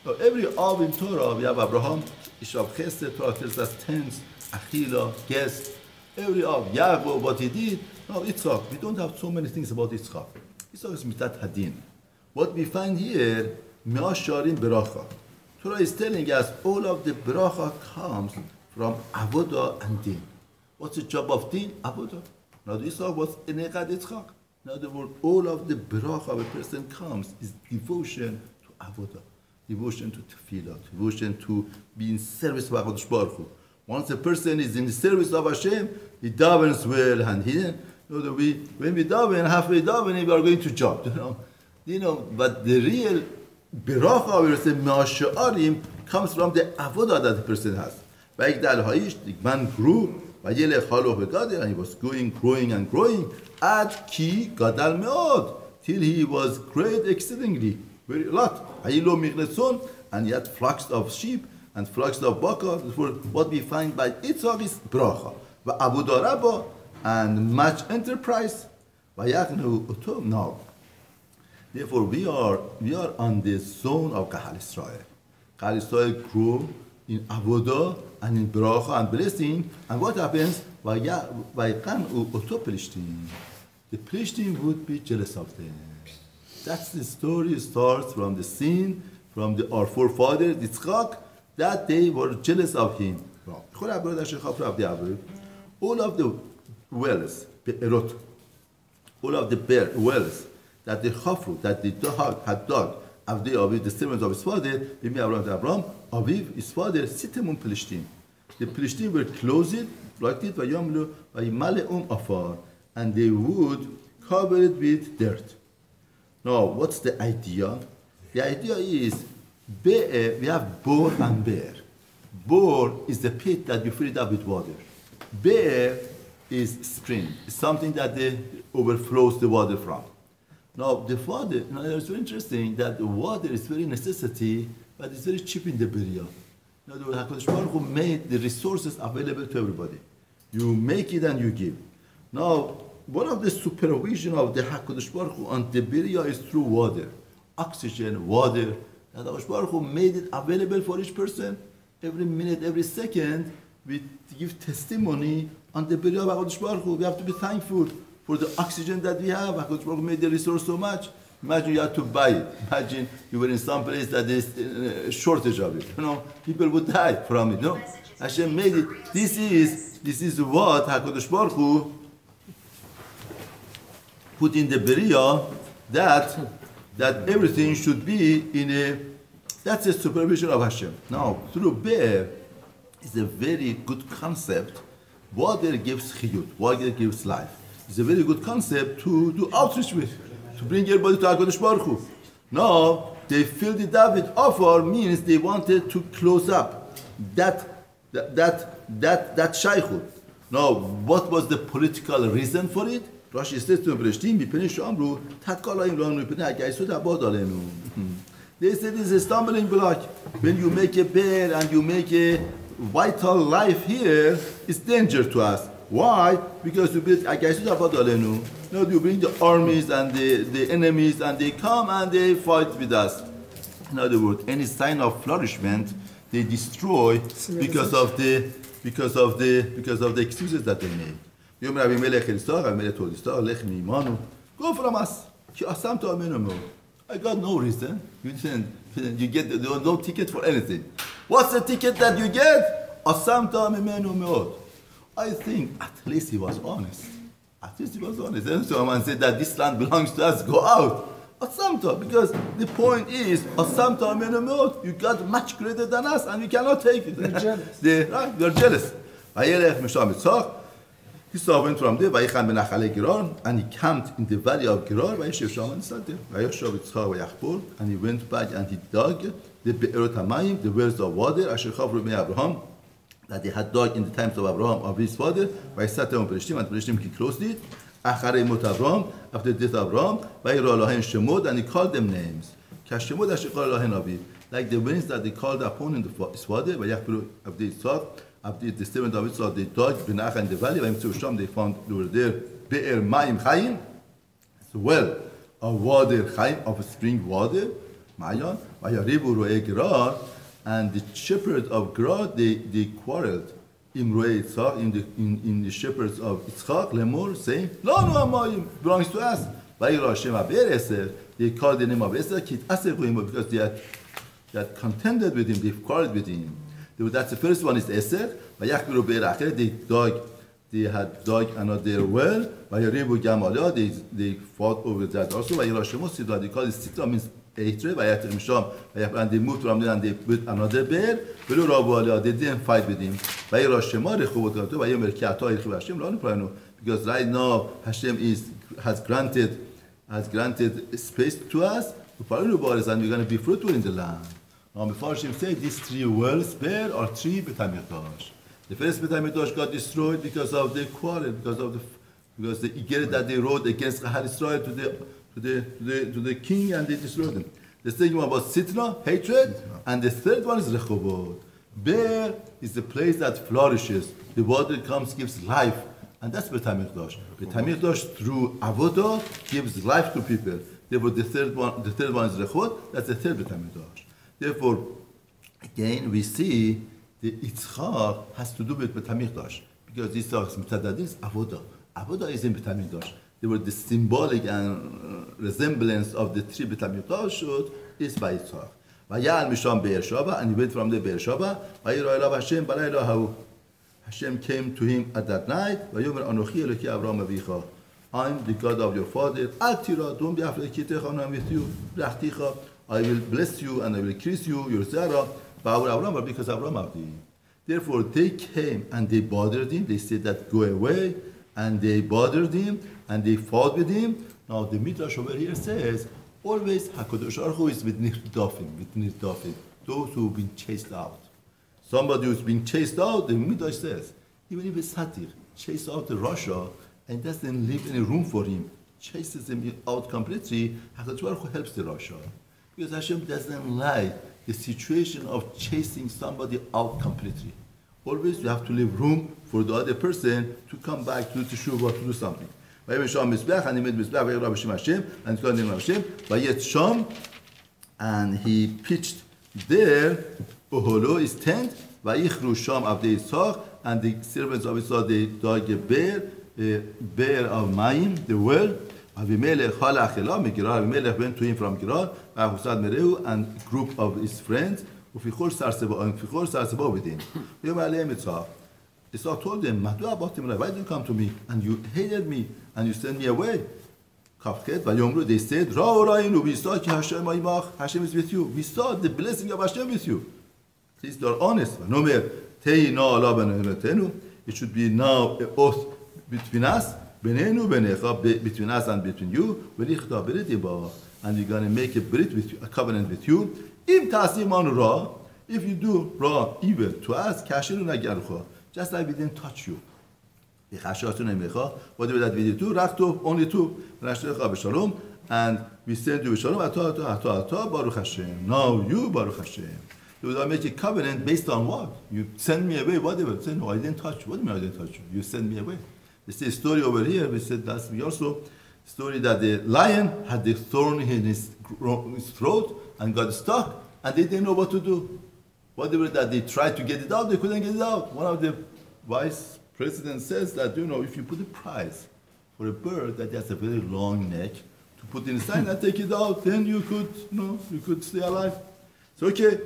So every Av in Torah, we have Avraham, Ishav Chesed, Torah tells us tents, Achila, guest. Every Av, Yaakov, what he did. Now Yitzchak, we don't have so many things about Yitzchak. Yitzchak is Mitat Hadin. What we find here, Me'asharim Beracha. Torah is telling us all of the Beracha comes from Avodah and Din. What's the job of Din? Avodah. Now Yitzchak was Enechad Yitzchak. In other words, all of the bracha of a person comes is devotion to avodah, devotion to tefillah, devotion to be in service of HaKadosh Baruch Hu. Once a person is in the service of Hashem, he davens well, and when we daven, halfway davening, we are going to job. But the real bracha of a person, Me'asharim, comes from the avodah that the person has. The man grew. And he was growing and growing. Ad ki gadal meod, till he was great exceedingly, very lot. And he had flocks of sheep and flocks of bakar. What we find by Yitzchak is bracha, avodah rabbah, and much enterprise. Now, therefore, we are on the zone of Kahal Israel. Kahal Israel grew in avodah and in bracha and blessing. And what happens? The Plishtim would be jealous of them. That's the story. Starts from the scene, from our forefather Yitzchak, that they were jealous of him. All of the wells, all of the wells that the Chafru, that the dog had dug, after Aviv, the servants of his father, Avraham, Aviv, his father, Sitemum Plishtim. The Plishtim were closed, like it, and they would cover it with dirt. Now, what's the idea? The idea is, we have bore and bear. Bore is the pit that you fill it up with water. Bear is spring. It's something that overflows the water from. Now, it's very interesting that the water is very necessity, but it's very cheap in the Beriah. In other words, HaKadosh Baruch Hu made the resources available to everybody. You make it and you give. Now, one of the supervision of the HaKadosh Baruch Hu on the Beriah is through water. Oxygen, water. And HaKadosh Baruch Hu made it available for each person. Every minute, every second, we give testimony on the Beriah of HaKadosh Baruch Hu. We have to be thankful for the oxygen that we have. HaKadosh Baruch Hu made the resource so much. Imagine you had to buy it. Imagine you were in some place that there's a shortage of it. People would die from it. Hashem made it. This is what HaKadosh Baruch Hu put in the Beriah, that everything should be that's a supervision of Hashem. Now, through Be'er is a very good concept. Water gives chiyut, water gives life. It's a very good concept to do outreach with, to bring everybody to HaKadosh Baruch Hu. Now, they filled it up with offer, means they wanted to close up that shaykhut. Now, what was the political reason for it? Rashi says to Breshtim, they said it's a stumbling block. When you make a bear and you make a vital life here, it's danger to us. Why? Because you build now you bring the armies and the enemies, and they come and they fight with us. In other words, any sign of flourishment they destroy because of the excuses that they make. Go from us. I got no reason. You get no ticket for anything. What's the ticket that you get? I think at least he was honest. At least he was honest. Then someone said that this land belongs to us, go out. Asamta, because the point is, Asamta menamot, you got much greater than us and we cannot take it. They're jealous. Right, we are jealous. He saw went from there, Levychaim ben Achale Gerar, and he camped in the valley of Gerar, and he went back and he dug the Be'erot HaMayim, the wells of water, Asher Chavru me Avraham, that they had dug in the times of Avraham, of his father, Vayisatem Perishtim, and Perishtim he closed it, Acharei Mot Avraham, after the death of Avraham, Vayira Lahen Shemot, and he called them names. Kashemot Asher Chal Lahen Aviv, like the winds that they called upon in his father, Vayachpiru of the Yitzhak, after the servant of Yitzhak, they dug Benach in the valley, Vayimtzu they found over there Be'er Mayim Chayim, as well, of water Chayim, of spring water, Mayan, Vayaribu Ro'eh Gerar, and the shepherds of Gerar, they quarreled in Ro'eh Yitzhak, in the shepherds of Yitzhak, Lemor, saying, Lanu HaMayim, belongs to us. Vayira Hashem Aver Eser, they called the name of Eser, Kit Aser Goyim, because they had contended with him, they quarreled with him. That's the first one is Eser. Vayachbiru Be'er Acher, they had dug another well. Vayaribu Gamaleh, they fought over that also. Vayira Shemos Sidra, they called it Sidra, means Eitre, Vayater Misham, and they moved from there and they built another bear. Velu Rabu Aleh, they didn't fight with him. Vayira Shema Rechuvot Gato, Vayomer Kiata Yechu Hashem, Lo Nipranu, because right now Hashem has granted space to us. And we're going to be fruitful in the land. Now, before Hashem said, these three wells there are three Beit HaMikdash. The first Beit HaMikdash got destroyed because of the quarrel, because the Igeret that they wrote against Chahal Israel to the king, and they destroyed them. The second one was Sitra, hatred, and the third one is Rehovot. Be'er is the place that flourishes. The water comes, gives life, and that's Beit HaMikdash. Beit HaMikdash through Avodah gives life to people. Therefore, the third one is Rehovot. That's the third Beit HaMikdash. Therefore, again, we see the Yitzchak has to do with Beit HaMikdash, because Yitzchak's Mitzadadin is Avodah. Avodah is in Beit HaMikdash. They were the symbolic and resemblance of the three Beit HaMikdash is by Yitzchak. Vayal Misham Be'er, and he went from the Be'er Sheva. Vayira Elav Hashem Balayla Hahu. Hashem came to him at that night. Vayomer Anochi Eloki Avraham Avicha. I'm the God of your father. Al Tira, don't be afraid. I'm with you. Brachticha. I will bless you and I will increase you, your Zara, because Avraham Avdi. Therefore, they came and they bothered him. They said that go away, and they bothered him and they fought with him. Now, the Midrash over here says, always HaKadosh Baruch Hu is with Nirdafim, those who have been chased out. Somebody who's been chased out, the Midrash says, even if it's Satir, chased out the Rasha and doesn't leave any room for him, chases him out completely, HaKadosh Baruch Hu helps the Rasha. Because Hashem doesn't like the situation of chasing somebody out completely. Always you have to leave room for the other person to come back to Teshuvah, to do something. And he made Mizbeach, and he called the name of Hashem, and he pitched there, Oholo, his tent, Vayichru Sham Avdei Yitzhak, and the servants of Yitzhak, they dug a bear of Mayim, the well. Avimelech went to him from Gerar, and a group of his friends, with him. Yitzhak told them, why did you come to me? And you hated me, and you sent me away. They said, we saw Hashem is with you. We saw the blessing of Hashem with you. Please, they're honest. It should be now an oath between us, between us and between you, and we're going to make a brit with you, a covenant with you. If you do raw evil to us, just like we didn't touch you. Whatever that we did do, only two, and we send you Shalom, Baruch Hashem. Now you, Baruch Hashem. You will make a covenant based on what? You send me away, whatever. Say, no, I didn't touch you. What do you mean I didn't touch you? You send me away. We see a story over here. We said that's we also story that the lion had the thorn in his throat and got stuck, and they didn't know what to do. Whatever that they tried to get it out, they couldn't get it out. One of the vice presidents says that if you put a prize for a bird that has a very long neck to put inside and take it out, then you could stay alive. So okay,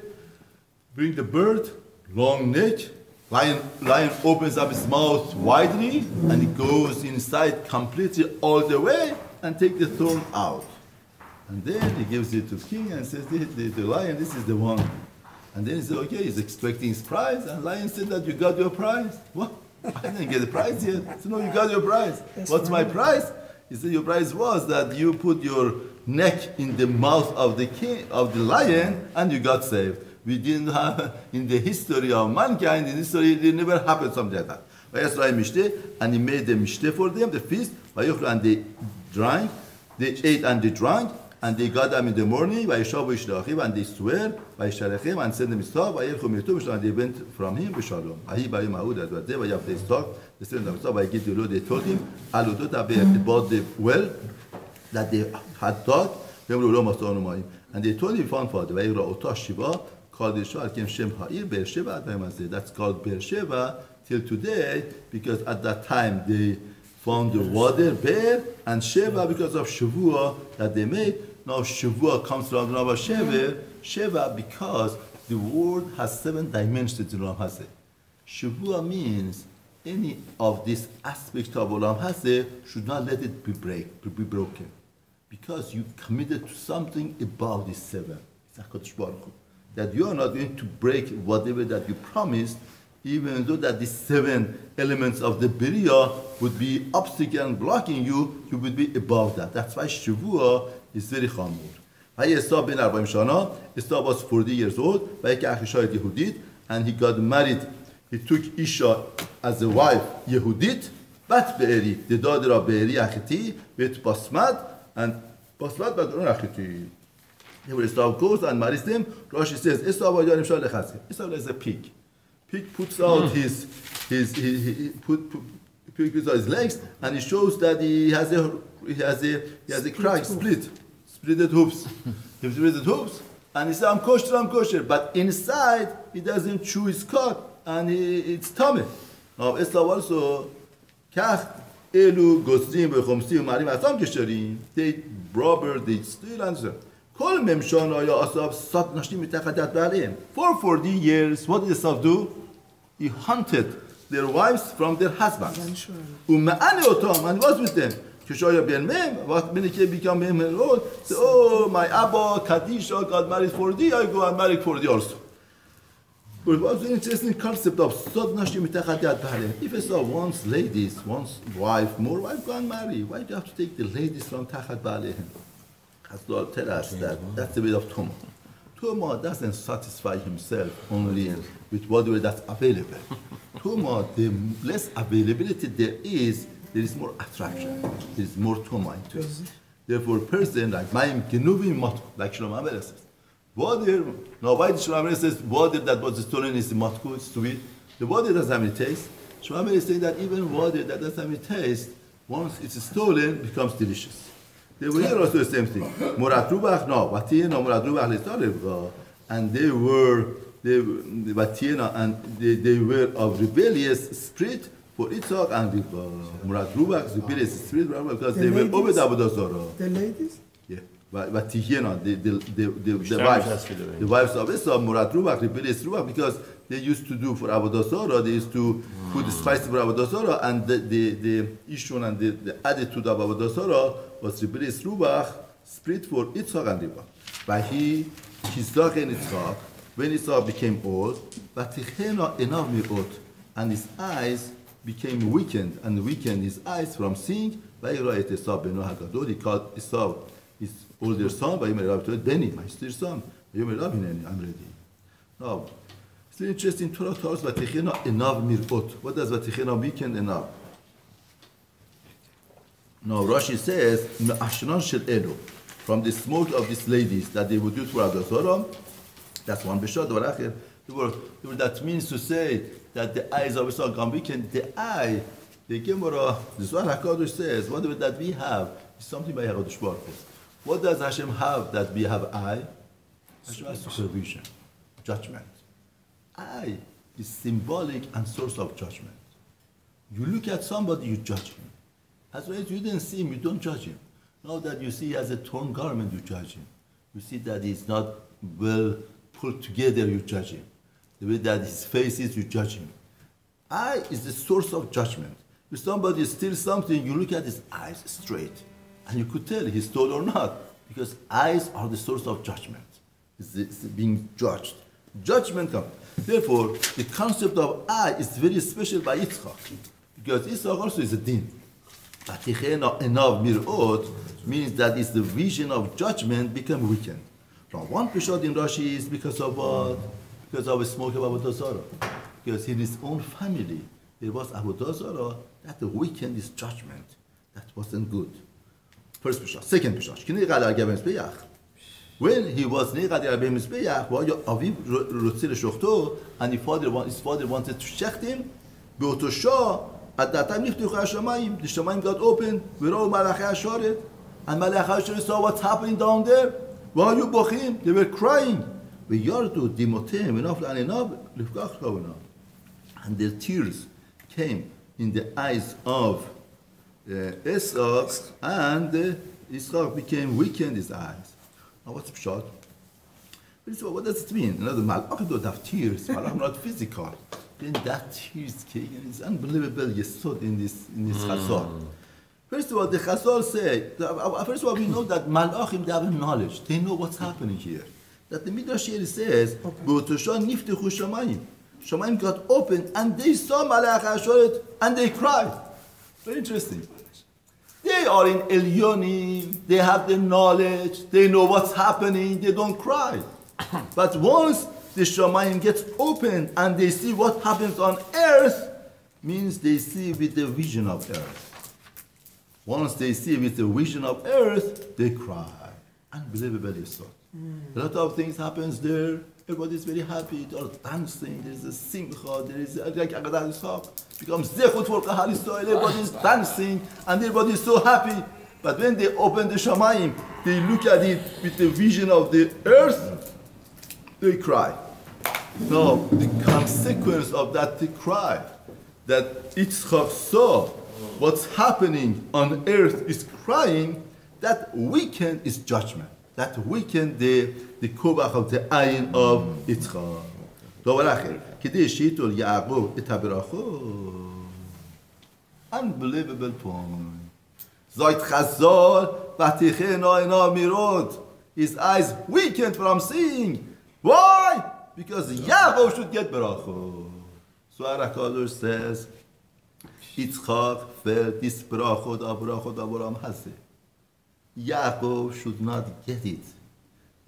bring the bird, long neck, Lion opens up his mouth widely and he goes inside completely all the way and take the thorn out. And then he gives it to the king and says, the lion, this is the one. And then he said, okay, he's expecting his prize. And lion said that you got your prize. What? I didn't get the prize yet. He said, no, you got your prize. What's my prize? He said, your prize was that you put your neck in the mouth of the king, of the lion, and you got saved. We didn't have, in the history of mankind, in history, it never happened something like that. And he made the mishteh for them, the feast, and they drank, they ate and they drank, and they got them in the morning, and they swear, and sent them his talk, and they went from him, they told him, about the well that they had dug, and they told him, found father, that's called Beersheba till today, because at that time they found the water there, and Sheva because of Shavua that they made. Now Shavua comes from the number Sheva because the world has 7 dimensions in Olam Hazeh. Shavua means any of these aspects of Olam Hazeh should not let it be broken, because you committed to something above these 7. That you are not going to break whatever that you promised, even though that the 7 elements of the Biriya would be obstacle and blocking you, you would be above that. That's why Shavua is very chamur. Esau ben 40 shana, Esau was 40 years old, and he got married. He took Isha as a wife, Yehudit, Bat Be'eri, the daughter of Be'eri Achiti, with Basmat, and Basmat Badron Achiti. Esau goes and marries them. Rashi says, Esau is a pig. Pig puts out his legs, and he shows that he has a crack, splitted hooves. He splitted hooves, and he says, I'm kosher. But inside, he doesn't chew his cock, and it's tummy. Now, Esau also, they robber, they steal, and so. For 40 years, what did Esau do? He hunted their wives from their husbands. And he was with them. When he became old, said, oh, my Abba, Kadisha, got married 40, I go and marry 40 also. But it was an interesting concept of if Esau wants ladies, wants more wife, go and marry. Why do you have to take the ladies from Tachat Ba'alehem? Lord tell us that's a bit of Tumah. Tumah doesn't satisfy himself only with whatever that's available. Tumah, the less availability there is more attraction. There is more Tumah into it. Therefore, a person like Mayim Genuvim Matku, like Shlomo HaMelech says, water. Now, why did Shlomo HaMelech says water that was stolen is Matku, it's sweet? The water doesn't have any taste. Shlomo HaMelech is saying that even water that doesn't have any taste, once it's stolen, becomes delicious. They were here also the same thing. Murat Rubach, no, Batina, Murat Rubach, and they were of rebellious spirit for Yitzhak and Murat Rubach, rebellious spirit because they were over the Avodah Zarah. The ladies? Yeah, but the wives of Esau, Murat Rubach, rebellious Rubach, because they used to do for Avodah Zarah, they used to put the spices for Avodah Zarah, and the Ishon and the attitude of Avodah Zarah was rebellious Rubach, spirit for Yitzhak and Ribah. But Yitzhak and Yitzhak, when Yitzhak became old, and his eyes became weakened, and weakened his eyes from seeing. He called Esau his older son, Benny, my sister son. I'm ready. Now, it's interesting. Torah tells us enav mirot. What does vatichena weaken enav? Now Rashi says from the smoke of these ladies that they would do for Avodah Zarah. That's one bishad or acher. That means to say that the eyes of Esau can weaken. The eye, the Gemara, the Zohar HaKadosh says, whatever that we have is something by HaKadosh Baruch Hu. What does Hashem have that we have eye? Hashem has supervision, judgment. Eye is symbolic and source of judgment. You look at somebody, you judge him. As long as you didn't see him, you don't judge him. Now that you see he has a torn garment, you judge him. You see that he's not well put together, you judge him. The way that his face is, you judge him. Eye is the source of judgment. If somebody steals something, you look at his eyes straight, and you could tell he stole or not, because eyes are the source of judgment. It's being judged. Judgment comes. Therefore, the concept of eye is very special by Yitzchak, because Yitzchak also is a din. Batichena enav mirot means that it's the vision of judgment become weakened. From one pshat in Rashi is because of what? Because of a smoke of Avodah Zarah. Because in his own family, there was Avodah Zarah that weakened his judgment. That wasn't good. First pshat. Second pshat. When he was near the Mizbeach, Aviv Rotzir Shochto, and his father wanted to check him, at that time, the Shamayim got open, and Malachei Asharet saw what's happening down there. Why are you bochim? They were crying. And their tears came in the eyes of Esau, and Esau became weakened his eyes. Now what's the pshat? What does it mean? Another Malach don't have tears. Malach not physical. Then that tears came. It's unbelievable yesod in this chazal. First of all, the chazal say. First of all, we know that Malachim they have knowledge. They know what's happening here. That the Midrash here says, "B'otosha niftechu shamayim." Shamayim got open and they saw Malach Asharet and they cried. Very interesting. They are in Elyonim, they have the knowledge, they know what's happening, they don't cry. But once the Shamayim gets open and they see what happens on earth, means they see with the vision of earth. Once they see with the vision of earth, they cry. Unbelievable so. A lot of things happens there. Everybody's very happy. They're dancing. There's a simcha. There is like Agadah Yisrael. Becomes zechut for Kahal Yisrael. Everybody's dancing and everybody's so happy. But when they open the Shamayim, they look at it with the vision of the earth. They cry. Now the consequence of that they cry, that Yitzchak saw what's happening on earth is crying. That weekend is judgment. That weekend the kovach of the ayin of Yitzchak. Unbelievable point. Zayt Chazal, Batichena ina mirod. His eyes weakened from seeing. Why? Because Yaakov should get beracho. So Arakadosh says, Yitzchak felt this berachot Avraham has it. Yaakov should not get it.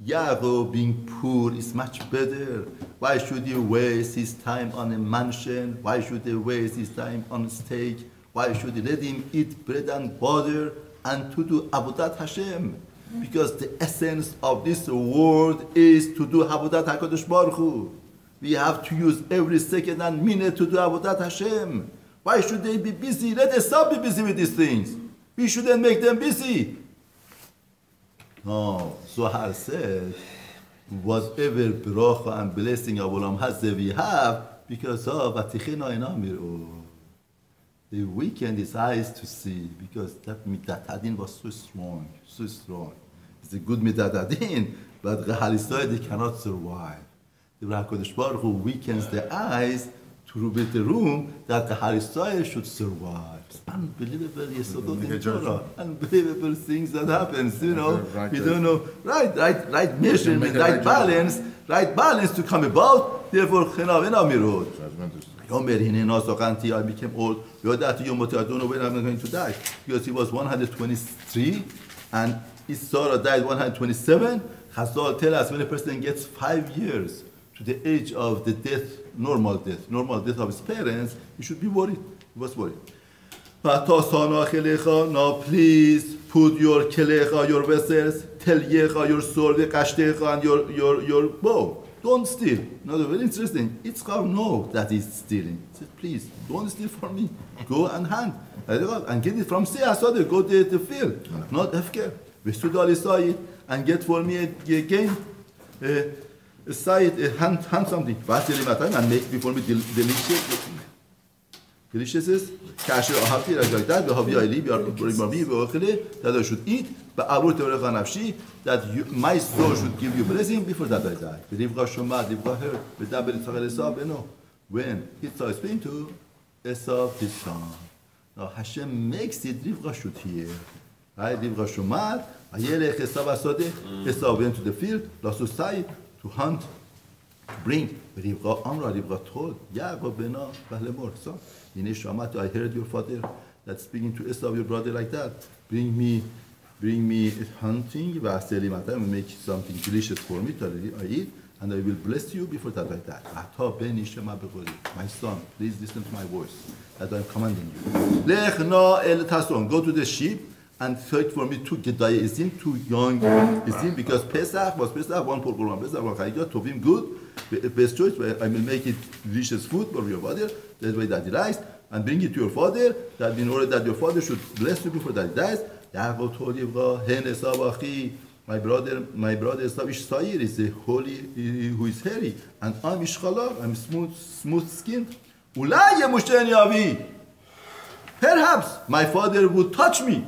Yaakov being poor is much better. Why should he waste his time on a mansion? Why should he waste his time on a steak? Why should he let him eat bread and butter and to do Avodat Hashem? Because the essence of this world is to do Avodat HaKadosh Baruch Hu. We have to use every second and minute to do Avodat Hashem. Why should they be busy? Let us stop be busy with these things. We shouldn't make them busy. No, Zohar said, whatever bracha and blessing of Olam Hazeh we have, because of Atichena Enamiru. They weakened his eyes to see, because that Midat Hadin was so strong, so strong. It's a good Midat Hadin, but Gehalisoi, they cannot survive. The HaKadosh Baruch Hu weakens the eyes to be the room that the Gehalisoi should survive. Unbelievable yesodot in Torah. Unbelievable things that happens, you know. We don't know. Right measurement, right balance to come about. Therefore, Chenavena Mirod. I became old. I don't know when I'm going to die. Because he was 123 and his Sarah died 127. Chazal tell us when a person gets 5 years to the age of the death, normal death of his parents, he should be worried. He was worried. Now please put your kelecha, your vessels, telyecha, your sword, kashtecha, and your bow. Don't steal. Now, very interesting. Yitzchak knows that he's stealing. He said, please, don't steal from me. Go and hand. And get it from Seasode, go to the field. Not Hefker. We stood all aside and get for me again. Hand something. And make before me delicious. Delicious is kasher ahavti like that. That I should eat. But I would that my soul should give you blessing before that I die. When Yitzchak is speaking to Esau his son. Now Hashem makes it Rivka should hear. Right? Rivka Shumar, Ayelech Esau Asode, Esau went to the field, Lasusai, to hunt, bring. Rivka Amra, Rivka told, Yaakov Bena, Bahlemor, son. In Shamat, I heard your father that's speaking to Esau, your brother, like that. Bring me hunting, make something delicious for me to I eat, and I will bless you before that like that. My son, please listen to my voice that I'm commanding you. Go to the sheep and search for me 2 gedai izim, 2 young izim, because Pesach was one for Quran, Pesach was Tovim good, best choice, I will make it delicious food for your father, that's why that he dies, and bring it to your father, that in order that your father should bless you before that he dies. Yaakov told Yivcha, Hen Esau Achi, my brother Esau Ish Sair is a holy, who is hairy, and I'm Ish Chalak, I'm smooth skinned. Ulai Yemusheni Avi, perhaps my father would touch me.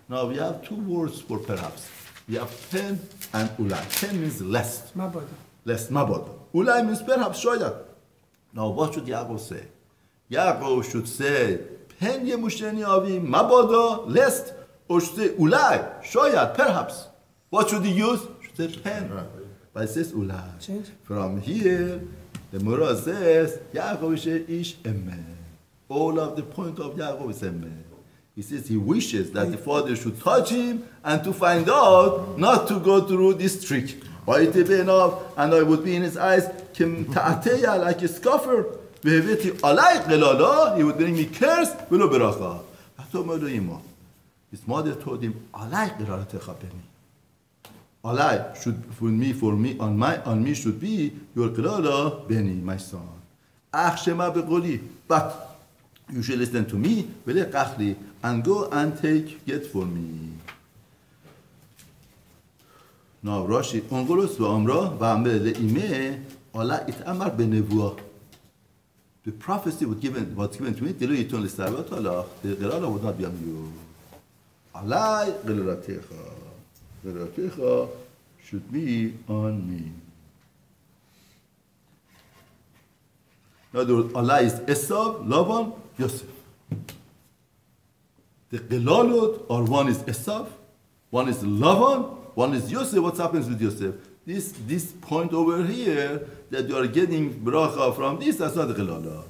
Now we have 2 words for perhaps. We have pen and ulai. Pen means less. Mabada. Less, mabada. Ulai means perhaps, shoyat. Now what should Yaakov say? Yaakov should say, pen Yemusheni Avi, mabada, lest. Or should say ulai, shoyat, perhaps. What should he use? Should say pen. Right. But it says ulai. Change. From here, the Murah says, Yaakov ish emen. All of the point of Yaakov is emen. He says he wishes that the father should touch him and to find out not to go through this trick. And I would be in his eyes like a scoffer. He would bring me curse. His mother told him, Alai should for me on me should be your qilala beni, my son. But you should listen to me, and go and get for me. Now Rashi, Ongolos v'amra v'amel le'imeh ala it'amar b'nevuah. The prophecy was given to me. The qilala would not be on you. Alai qilalatecha should be on me. In other words, Allah is Esau, Lavan, Yosef. The qilalot are one is Esau, one is Lavan, one is Yosef. What happens with Yosef? This point over here that you are getting bracha from this, that's not the qilalah.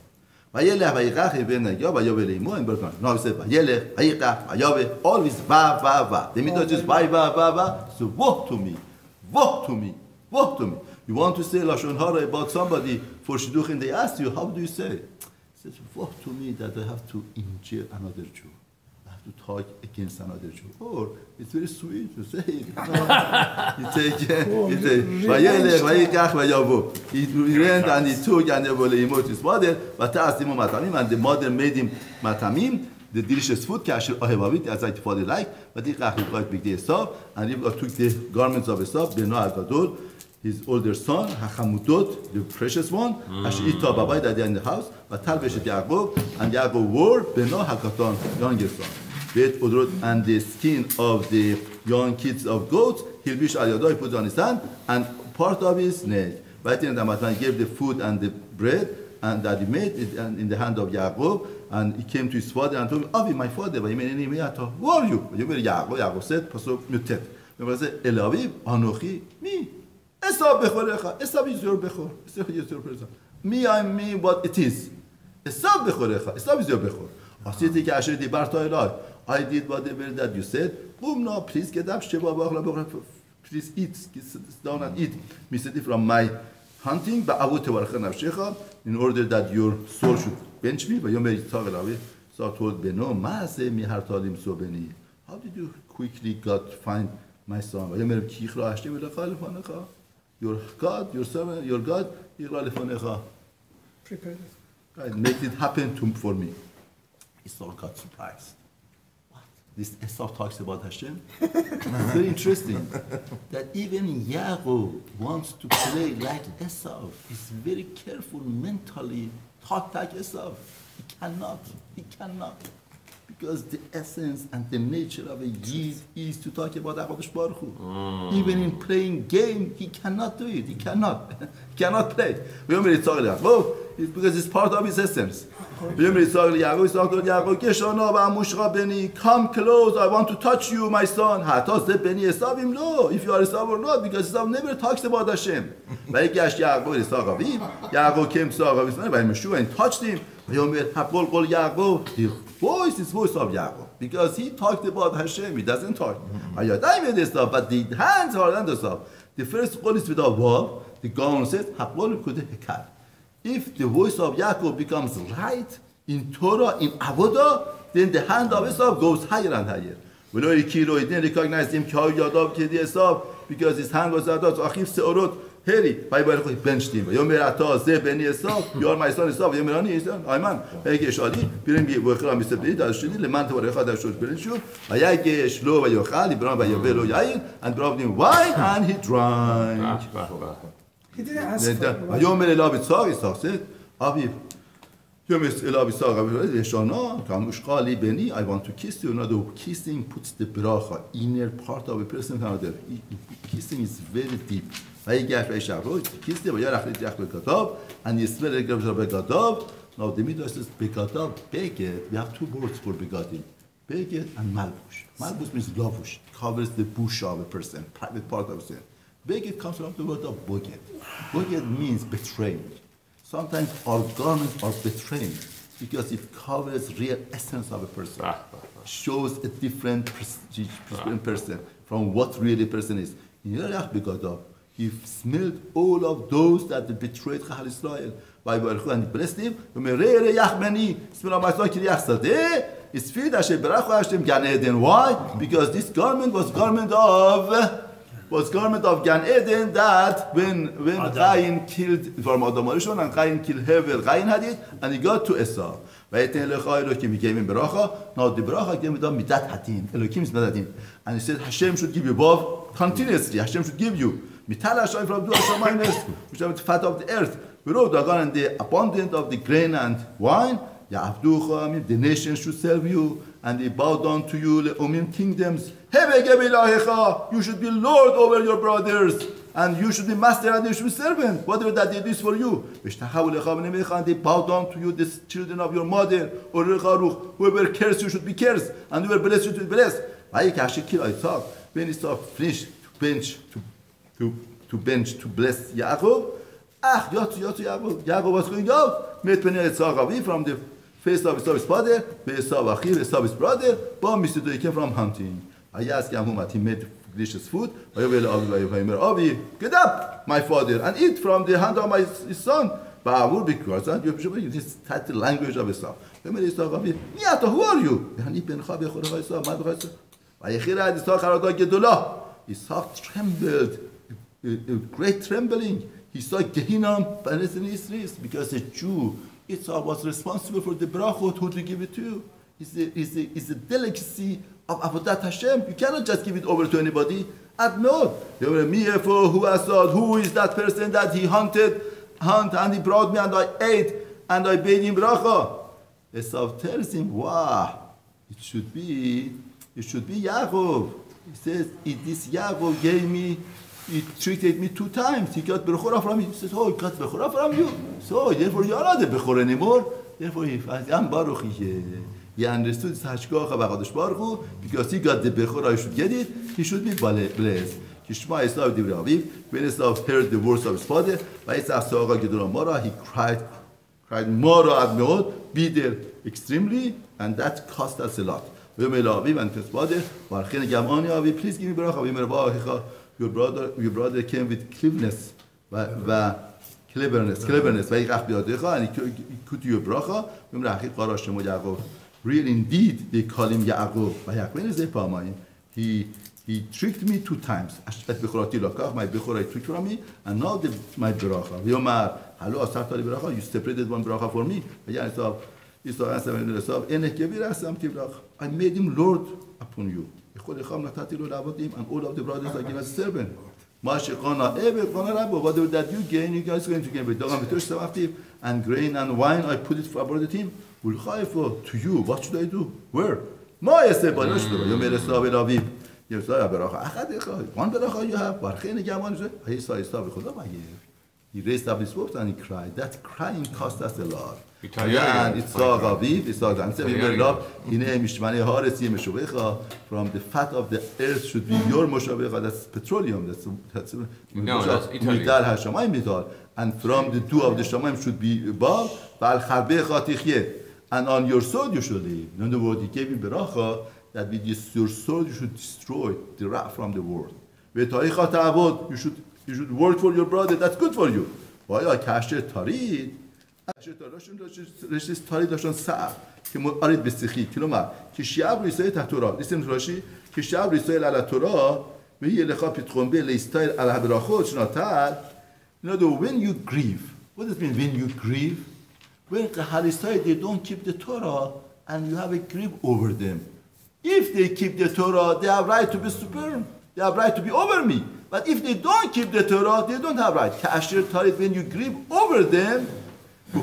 Vayelech vayikach v'negya vayove leimo and berkan. Now he said vayelech vayikach vayove, always va. The middle just va. So walk to me. You want to say lashon hara about somebody for shidduchim? They ask you, how do you say? He says, walk to me that I have to injure another Jew. I have to talk against another Jew. Or it's very sweet to say it. You take vayelech vayikach vayavo. He went and he took and he was his mother. V'ta'asimu matamim, and the mother made him matamim, the delicious food, kasher ohevavit, as I father like. But he got big Esau, and he took the garments of Esau, Beno Agadol, his older son, Hachamudot, the precious one, Hashita Babai, that they are in the house, but Talbeshet Yaakov, and Yaakov wore Beno Hakatan, younger son. And the skin of the young kids of goats, Hilbish Al Yadai, he put on his hand, and part of his neck. But then the Matan gave the food and the bread, and that he made it in the hand of Yaakov, and he came to his father and told him, Avi, my father, who are you? Yaakov said, Pasuk Mutet. He said, Elaviv, Anochi, me. Esau bechorecha. Esau is your bechor. Esau is your person. Me, I'm me, what it is. Esau bechorecha. Esau is your bechor. Asiti ki asher dibarta elai. I did whatever that you said. Boom, no, please get up. Please eat. Sit down and eat. Me said from my hunting, in order that your soul should bench me. So I told Beno, how did you quickly find my son? Your God, your servant, your God, prepare it. Right, make it happen for me. Esau got surprised. What? This Esau talks about Hashem? It's very interesting that even Yaakov wants to play like Esau. He's very careful mentally, talk like Esau. He cannot. Because the essence and the nature of a Yid is to talk about HaKadosh Baruch Hu. Even in playing game, he cannot do it. He cannot play. because it's part of his essence. Come close, I want to touch you, my son. If you are Esav or not, because Esav never talks about Hashem. Yaakov came to Esav and touched him. The voice is voice of Yaakov, because he talked about Hashem, he doesn't talk. But the hands are on the Esav. The first call is without vav. The Gaon says, if the voice of Yaakov becomes right in Torah, in Avodah, then the hand of Esav goes higher and higher. He didn't recognize him because his hand was out. Heri, by he benched him. You are my son Esav. Ayman. And brought him wine and he drank. He didn't ask for I want to kiss you. Another kissing puts the bracha, inner part of a person. Kissing is very deep. And you smell it. Now the middle says begadav, beged. We have two words for begadim. Beged and malbush. Malbush means lavush. Covers the bush of a person, private part of a person. Beged comes from the word of boged. Boged means betraying. Sometimes our garments are betraying because it covers real essence of a person. Shows a different person from what really person is. In Yerach begadah, he smelled all of those that betrayed Chachal Israel. And he blessed him. Why? Because this garment was garment of Gan Eden, that when Cain killed from Adam Arishon and Cain killed Hevel, Cain had it and he got to Esau. He gave him beracha. Now the beracha came with midat hatin. Elohim is midat hatin, and he said Hashem should give you both continuously. Hashem should give you mital Hashem from the Hasheminus, which are the fat of the earth. We wrote and the abundance of the grain and wine. The nations should serve you, and they bow down to you, le'omim kingdoms. You should be lord over your brothers, and you should be master and you should be servant. Whatever that they do is for you. And they bow down to you, the children of your mother. Whoever cares you should be cursed, and whoever blessed you should be blessed. When he finished to bench to bless Yaakov, Yaakov was going out. Met from the face of his father, his brother, but he came from hunting. I asked him, he made delicious food. Get up, my father, and eat from the hand of his son. Because this is the language of Esau. Who are you? Isaac trembled, great trembling. He saw Gehinnom and his because a Jew, Isaac was responsible for the brachot, who to give it to. It's a delicacy of Avodat Hashem. You cannot just give it over to anybody. No. Who is that person that he hunt, and he brought me and I ate and I bade him bracha? Esau tells him, wow, it should be Yaakov. He says, this Yaakov gave me, he treated me 2 times. He got Bechorah from me. He says, he got Bechorah from you. So, therefore, you are not the Bechor anymore. Therefore, he understood Hashgacha B'Chadosh Baruch Hu, because he got the Bechorah, he should get it. He should be blessed. Kishma Esau Divrei Aviv. When Esau heard the words of his father, he cried Mara ad meod, bitter extremely, and that cost us a lot. And his father, please give me bracha. Your brother came with cleverness, and he could do your bracha. Real indeed, they call him Yaakov. He tricked me 2 times. My bechorah tricked from me, and now my bracha. You separated one bracha for me. I made him Lord upon you. And all of the brothers I give as a servant. Whatever that you gain, you guys are going to gain. And grain and wine, I put it for the team. To you, what should I do? Where? One beracha you have. He raised up his voice and he cried. That crying cost us a lot. And it's from the fat of the earth should be your moshabecha. That's petroleum. That's and from the dew of the shamayim should be above. And on your sword you should live. In other words, he gave you beracha that with your sword you should destroy the wrath from the world. You should work for your brother. That's good for you. Why kasher tarid? رشته تاری داشتن صعب که آرید بسیخی کلومر که شیاب ریسای تحتورا لیستم راشی که شیاب ریسای علی تورا به یه لخا پیتخون به لیستایل علی براخود شناتر when you grieve what does it mean when you grieve when قهالیستای they don't keep the Torah and you have a grief over them if they keep the Torah they have right to be super they have right to be over me but if they don't keep the Torah they don't have right که اشتر تارید when you grieve over them you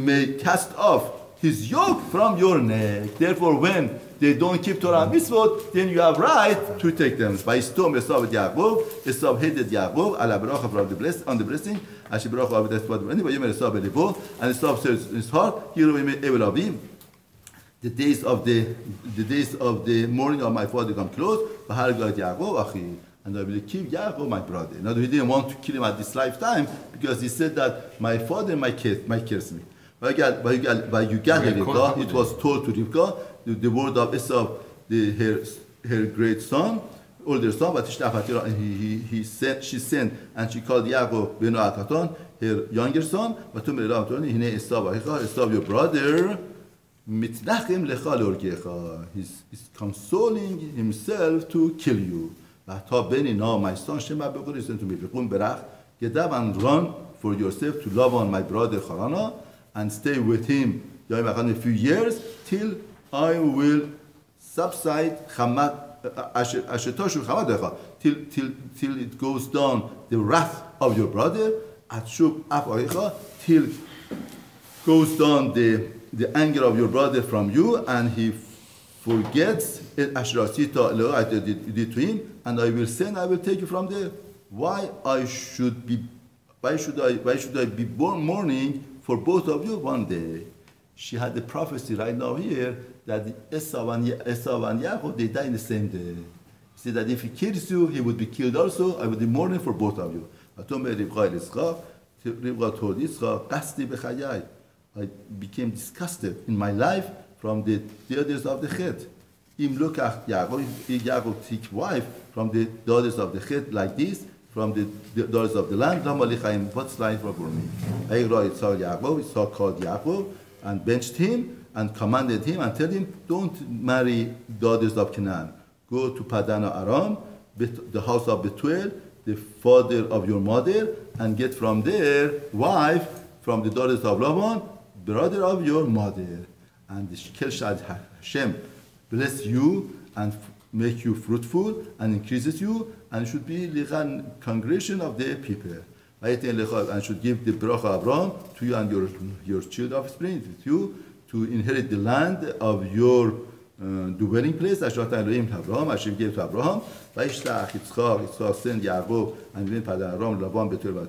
may cast off his yoke from your neck. Therefore, when they don't keep Torah and Mitzvot, then you have right to take them. By storm, Esau Yaakov, Esau hated Yaakov, ala bracha from the blessing, on the blessing, Ashi bracha of the spot. Anyway, you may Esau believe, and Esau says in his heart, here we may ever have him. The days of the morning of my father come close. Bahar God Yaakov achi. And I will keep Yaakov, my brother. Now, he didn't want to kill him at this lifetime because he said that my father might curse me. By Rivka, it was told to Rivka, the word of Esau, her great son, older son, but she sent and she called Yaakov Beno Akatan, her younger son, but to me, Esau, your brother, he's consoling himself to kill you. My son Shema listen to me. Get up and run for yourself to Laban, my brother Harana, and stay with him a few years till I will subside till it goes down the wrath of your brother till goes down the anger of your brother from you, and he forgets Ashrasita I did to him, and I will take you from there. Why should I be born mourning for both of you one day? She had the prophecy right now here that Esau and Yaakov, they die in the same day. She said that if he kills you, he would be killed also. I would be mourning for both of you. Rivka told Yitzchak, I became disgusted in my life from the daughters of the Chet. Im look at Yaakov take wife from the daughters of the Chet like this, from the daughters of the land. Levychaim, what's life for me? Yitzchak called Yaakov and benched him and commanded him and told him, don't marry daughters of Canaan. Go to Padan Aram, the house of Bethuel, the father of your mother, and get from there wife from the daughters of Laban, brother of your mother. And Hashem bless you and make you fruitful and increases you, and should be a congregation of the people. And should give the bracha Avraham to you and your children offspring with you to inherit the land of your dwelling place. Hashem gave to Avraham. Yitzchak sent Yaakov and went Padan Aram, Laban, Bethuel,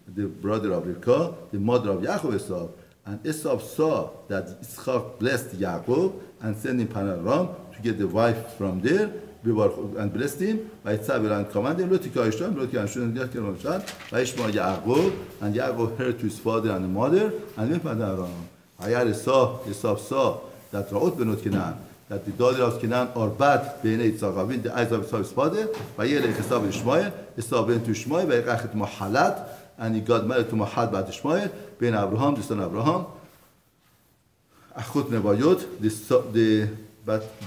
the brother of Rivka, the mother of Yaakov Esau. And Esau saw that Yitzchak blessed Yaakov and sent him Padan Aram to get the wife from there and blessed him. And commanded him, and Yaakov heard to his father and the mother and went Padan Aram. Esau saw that Ra'ot benot Canaan, that the daughters of Canaan are bad in the eyes of Esau's father. Esau went to Ishmael, and he got married to Mahat bat Ishmael, ben Avraham, the son of Avraham. Achut Nevayot, the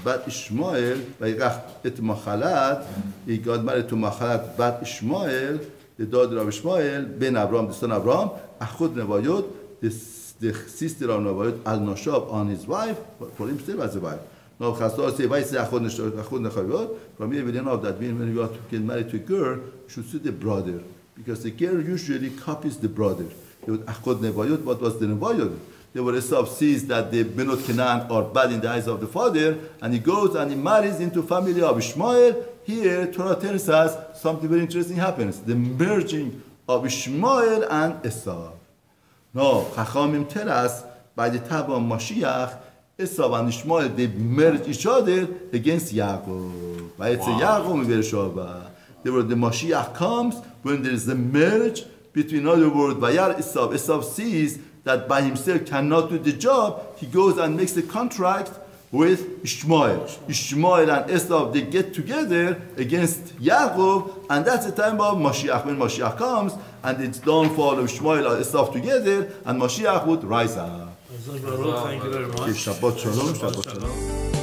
bat Ishmael, et Machalat, he got married to Machalat bat Ishmael, the daughter of Ishmael, ben Avraham, the son of Avraham. Achut Nevayot, the sister of Nevayot, Al Noshab, on his wife, for himself as a wife. Now, Chastor says, from here we know that when you are to get married to a girl, you should see the brother. Because the girl usually copies the brother. What was the Nevayot? Therefore, Esau sees that the Benot Canaan are bad in the eyes of the father, and he goes and he marries into family of Ishmael. Here, Torah tells us something very interesting happens: the merging of Ishmael and Esau. Now, Chachamim tell us by the time of Mashiach, Esau and Ishmael, they merge each other against Yaakov. Therefore, the Mashiach comes when there is a merge between, in other words, Vayar Esau. Esau sees that by himself cannot do the job. He goes and makes a contract with Ishmael. Ishmael and Esau, they get together against Yaakov, and that's the time of Mashiach. When Mashiach comes, and it's downfall of Ishmael and Esau together, and Mashiach would rise up. Thank you very much. Shabbat shalom, Shabbat shalom.